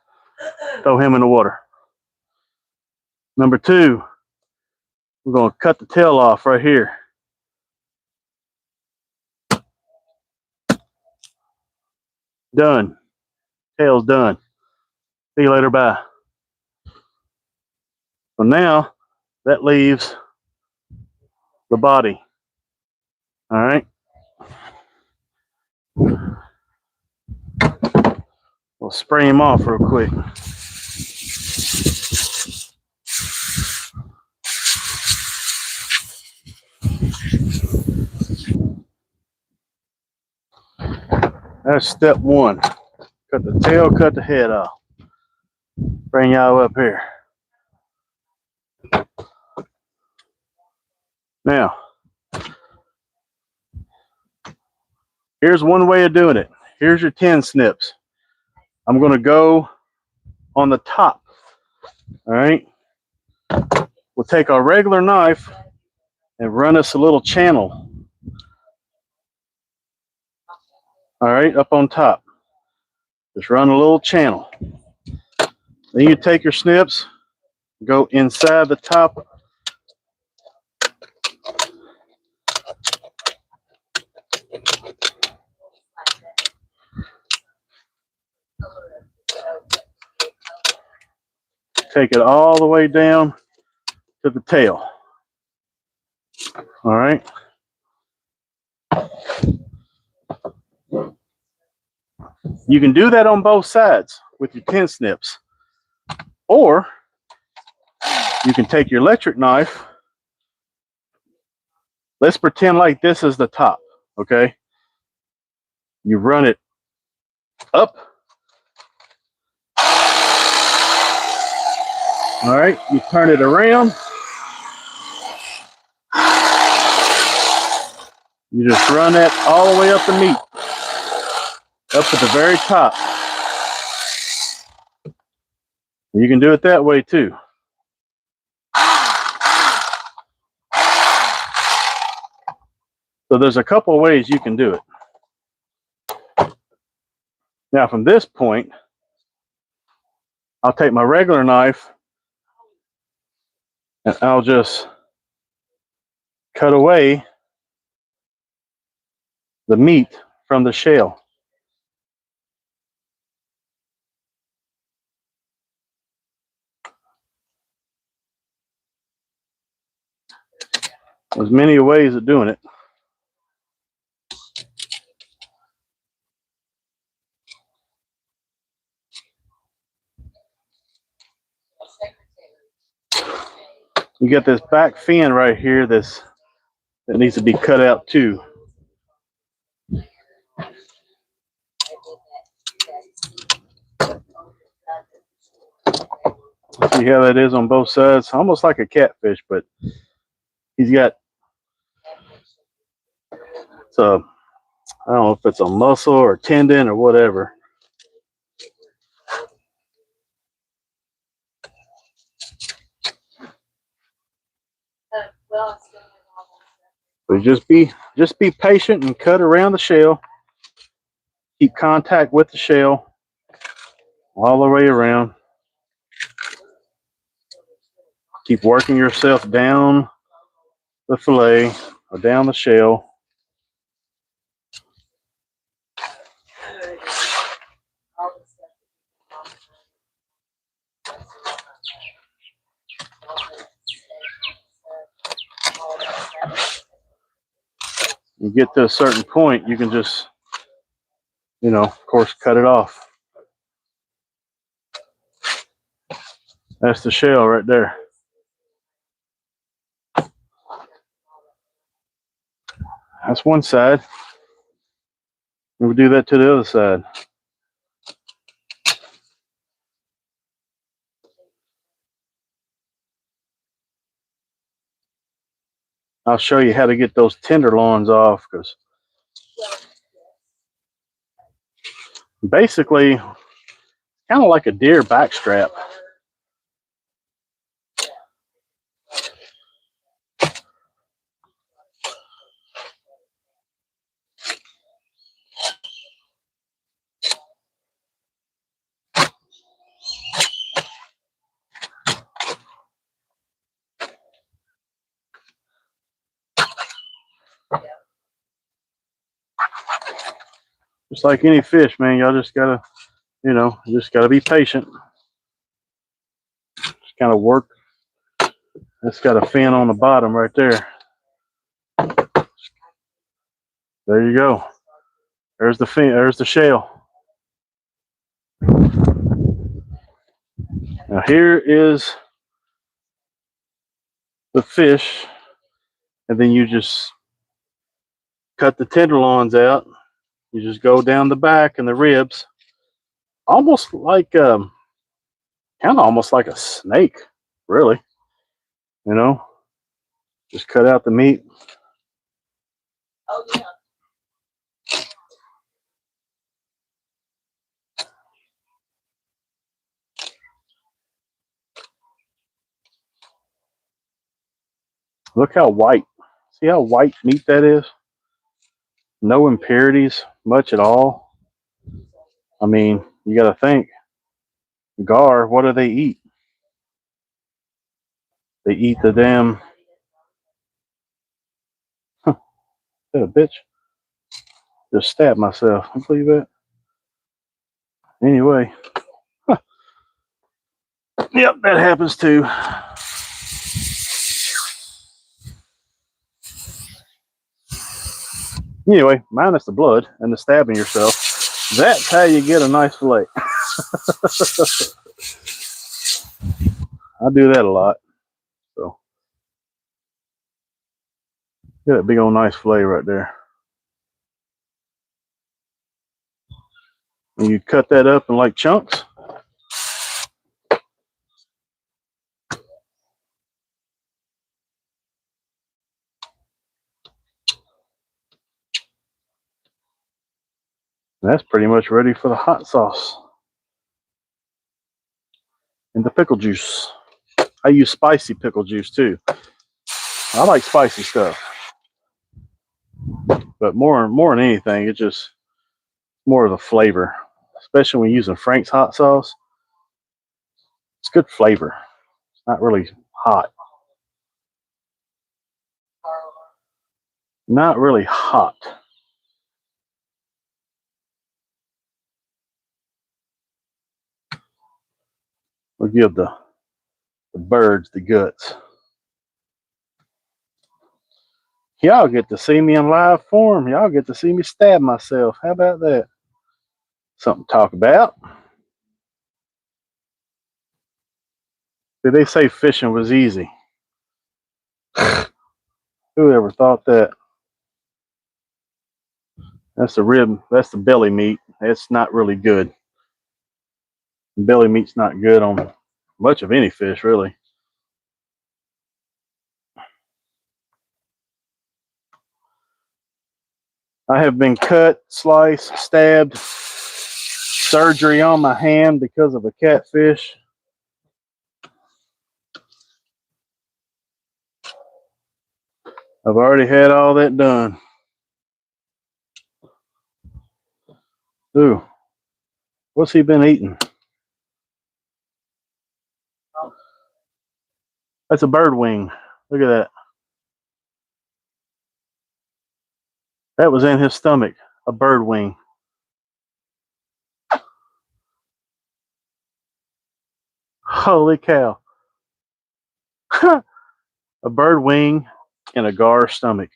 Throw him in the water. Number 2, we're going to cut the tail off right here. Done. Tail's done. See you later. Bye. So now that leaves the body. All right. We'll spray him off real quick. That's step one. Cut the tail, cut the head off. Bring y'all up here. Now, here's one way of doing it. Here's your 10 snips. I'm going to go on the top. All right. We'll take our regular knife and run us a little channel. All right, up on top. Just run a little channel. Then you take your snips, go inside the top. Take it all the way down to the tail. All right. You can do that on both sides with your 10 snips. Or you can take your electric knife. Let's pretend like this is the top, okay? You run it up. All right, you turn it around. You just run that all the way up the meat, up to the very top. You can do it that way too. So there's a couple of ways you can do it. Now from this point, I'll take my regular knife and I'll just cut away the meat from the shell. There's many ways of doing it. You got this back fin right here that needs to be cut out too. See how that is on both sides? Almost like a catfish, but he's got I don't know if it's a muscle or tendon or whatever. So just be patient and cut around the shell. Keep contact with the shell all the way around. Keep working yourself down the fillet or down the shell. You get to a certain point, you can just, of course, cut it off. That's the shell right there. That's one side. We'll do that to the other side. I'll show you how to get those tenderloins off, because basically, kind of like a deer backstrap. Just like any fish, man, y'all just gotta, just gotta be patient. Just kind of work. It's got a fin on the bottom right there. There you go. There's the fin. There's the shell. Now here is the fish, and then you just cut the tenderloins out. You just go down the back and the ribs, almost like kind of almost like a snake, really. You know, just cut out the meat. Oh yeah. Look how white. See how white meat that is? No impurities, much at all. I mean, you got to think, gar, what do they eat? They eat the damn. That a bitch. Just stabbed myself. I believe that. Anyway, yep, that happens too. Anyway, minus the blood and the stabbing yourself. That's how you get a nice fillet. I do that a lot. So, get that big old nice fillet right there. And you cut that up in like chunks. And that's pretty much ready for the hot sauce and the pickle juice. I use spicy pickle juice too. I like spicy stuff, but more than anything, it's just more of the flavor, especially when using Frank's hot sauce. It's good flavor. It's not really hot. Not really hot. We'll give the birds the guts. Y'all get to see me in live form. Y'all get to see me stab myself. How about that? Something to talk about. Did they say fishing was easy? Who ever thought that? That's the rib. That's the belly meat. It's not really good. Belly meat's not good on much of any fish, really. I have been cut, sliced, stabbed, surgery on my hand because of a catfish. I've already had all that done. Ooh, what's he been eating? That's a bird wing. Look at that. That was in his stomach, a bird wing. Holy cow. A bird wing in a gar stomach.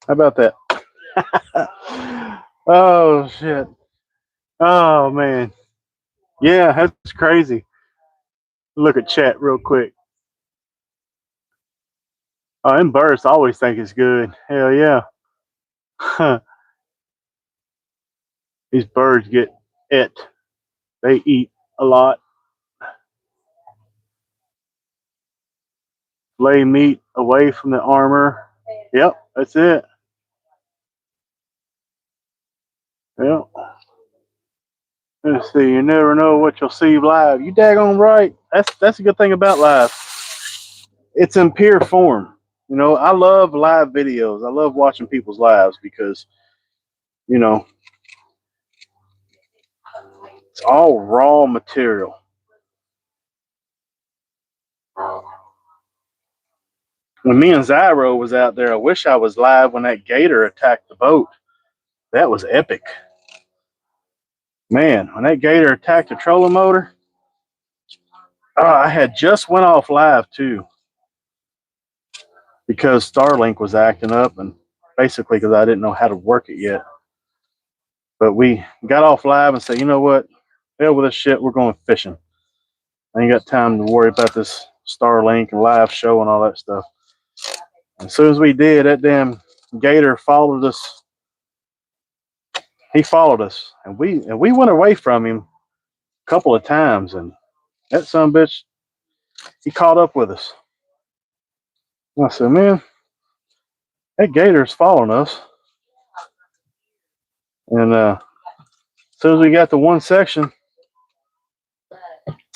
How about that? Oh, shit. Oh, man. Yeah, that's crazy. Look at chat real quick. Oh, and birds always think it's good. Hell yeah. These birds get it. They eat a lot. Lay meat away from the armor. Yep, that's it. Yep. Let's see. You never know what you'll see live. You daggone right. That's a good thing about live. It's in pure form. You know, I love live videos. I love watching people's lives because, you know, it's all raw material. When me and Zyro was out there, I wish I was live when that gator attacked the boat. That was epic. Man, when that gator attacked the trolling motor, I had just went off live too because Starlink was acting up and basically because I didn't know how to work it yet. But we got off live and said, you know what? hell with this shit. We're going fishing. I ain't got time to worry about this Starlink and live show and all that stuff. As soon as we did, that damn gator followed us. He followed us, and we went away from him a couple of times, and that son of a bitch, he caught up with us. And I said, man, that gator's following us. And as soon as we got to one section,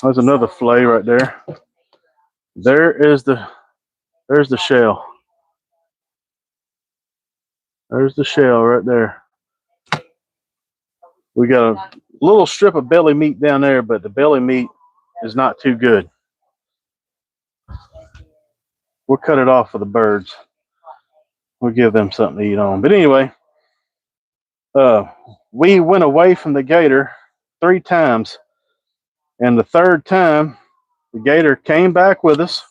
there's another fillet right there. There's the shell. There's the shell right there. We got a little strip of belly meat down there, but the belly meat is not too good. We'll cut it off for the birds. We'll give them something to eat on. But anyway, we went away from the gator 3 times, and the third time, the gator came back with us.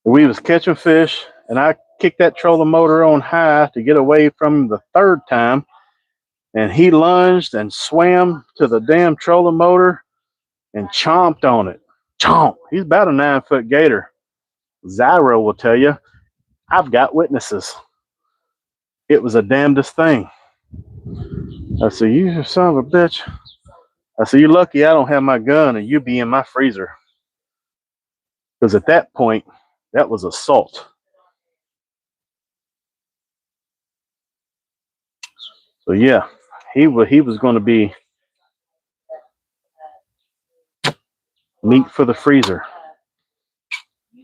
We was catching fish, and I kicked that trolling motor on high to get away from him the third time, and he lunged and swam to the damn trolling motor and chomped on it. Chomp! He's about a 9-foot gator. Zyro will tell you, I've got witnesses. It was a damnedest thing. I said, you son of a bitch. I said, you're lucky I don't have my gun and you be in my freezer. Because at that point, that was assault. So yeah, he was going to be meat for the freezer.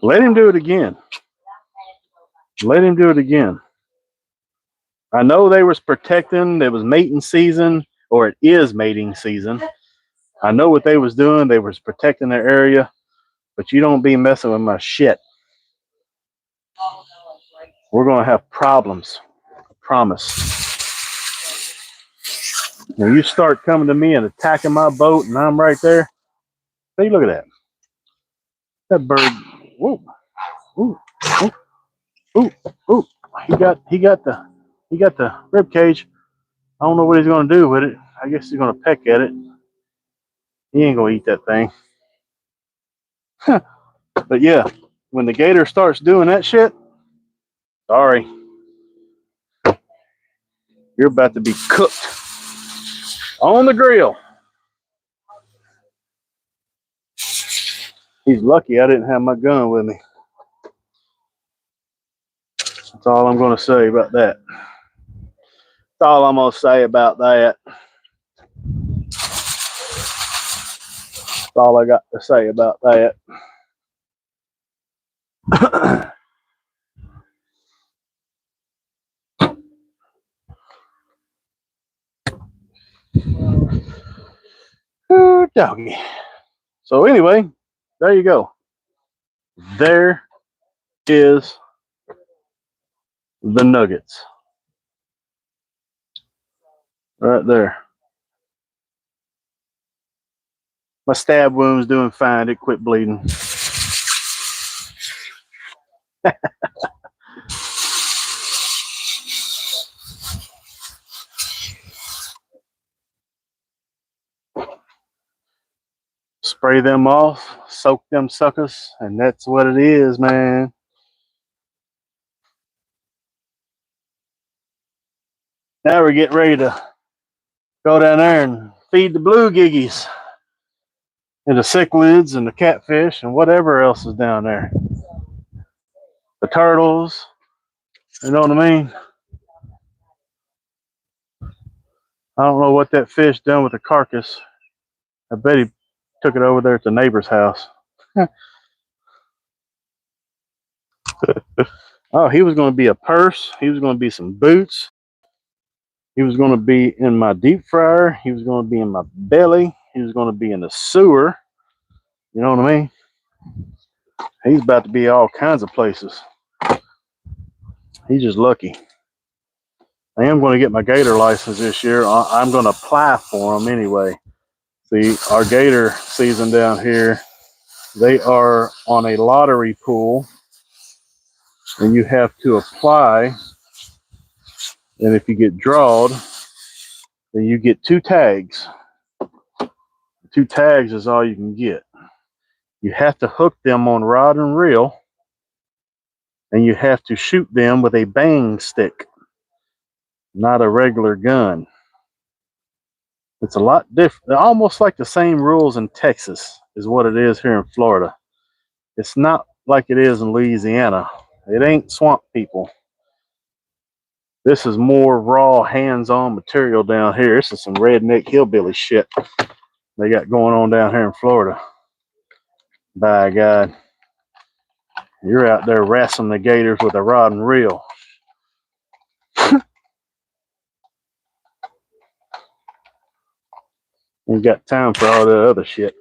Let him do it again. Let him do it again. I know they was protecting. It was mating season, or it is mating season. I know what they was doing. They was protecting their area, but you don't be messing with my shit. We're going to have problems. I promise. When you start coming to me and attacking my boat and I'm right there, hey, look at that. That bird, whoa, ooh, ooh, ooh, ooh. He got the rib cage. I don't know what he's going to do with it. I guess he's going to peck at it. He ain't going to eat that thing. But yeah, when the gator starts doing that shit, sorry, you're about to be cooked on the grill. He's lucky I didn't have my gun with me. That's all I'm going to say about that. That's all I'm going to say about that. That's all I got to say about that. Ooh, doggy. So anyway, there you go. There is the nuggets. Right there. My stab wound's doing fine. It quit bleeding. Spray them off, soak them suckers, and that's what it is, man. Now we're getting ready to go down there and feed the blue giggies and the cichlids and the catfish and whatever else is down there. The turtles, you know what I mean? I don't know what that fish done with the carcass. I bet he took it over there at the neighbor's house. Oh, he was going to be a purse. He was going to be some boots. He was going to be in my deep fryer. He was going to be in my belly. He was going to be in the sewer. You know what I mean? He's about to be all kinds of places. He's just lucky. I am going to get my gator license this year. I'm going to apply for them anyway. See, our gator season down here, they are on a lottery pool, and you have to apply. And if you get drawed, then you get 2 tags. 2 tags is all you can get. You have to hook them on rod and reel, and you have to shoot them with a bang stick, not a regular gun. It's a lot different, almost like the same rules in Texas is what it is here in Florida. It's not like it is in Louisiana. It ain't swamp people. This is more raw, hands-on material down here. This is some redneck hillbilly shit they got going on down here in Florida. By God, you're out there wrestling the gators with a rod and reel. Ain't got time for all the other shit.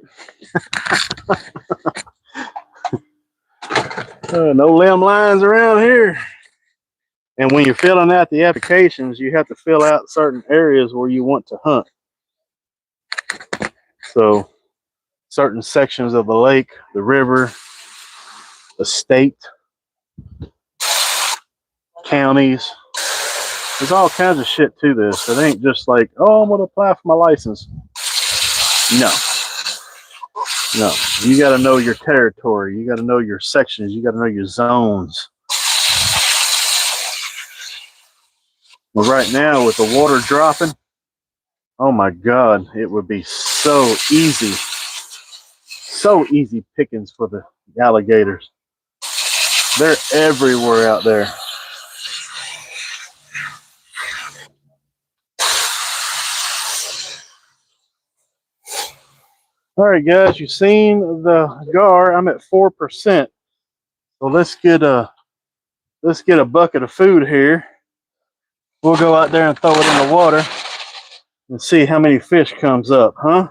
No limb lines around here. And when you're filling out the applications, you have to fill out certain areas where you want to hunt. So certain sections of the lake, the river, the state, counties. There's all kinds of shit to this. It ain't just like, oh, I'm going to apply for my license. No. No. You got to know your territory. You got to know your sections. You got to know your zones. Well, right now, with the water dropping, oh my God, it would be so easy pickings for the alligators. They're everywhere out there. All right, guys, you've seen the gar. I'm at 4%. So let's get a bucket of food here. We'll go out there and throw it in the water and see how many fish comes up, huh?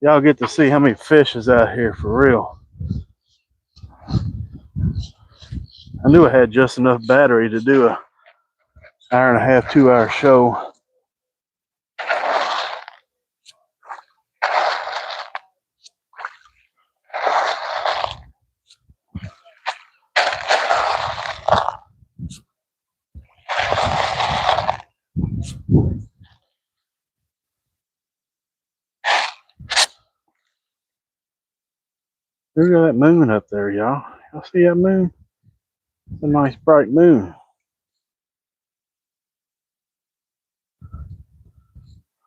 Y'all get to see how many fish is out here for real. I knew I had just enough battery to do a hour and a half, 2-hour show. Look at that moon up there, y'all. Y'all see that moon? It's a nice bright moon.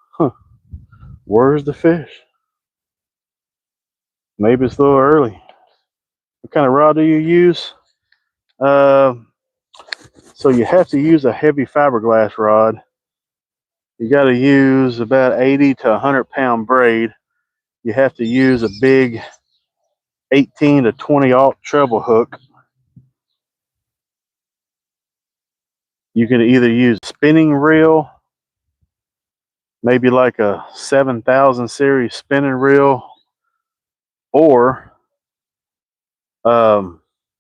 Huh. Where's the fish? Maybe it's a little early. What kind of rod do you use? So you have to use a heavy fiberglass rod. You got to use about 80 to 100-pound braid. You have to use a big 18 to 20-aught treble hook. You can either use spinning reel, maybe like a 7000 series spinning reel, or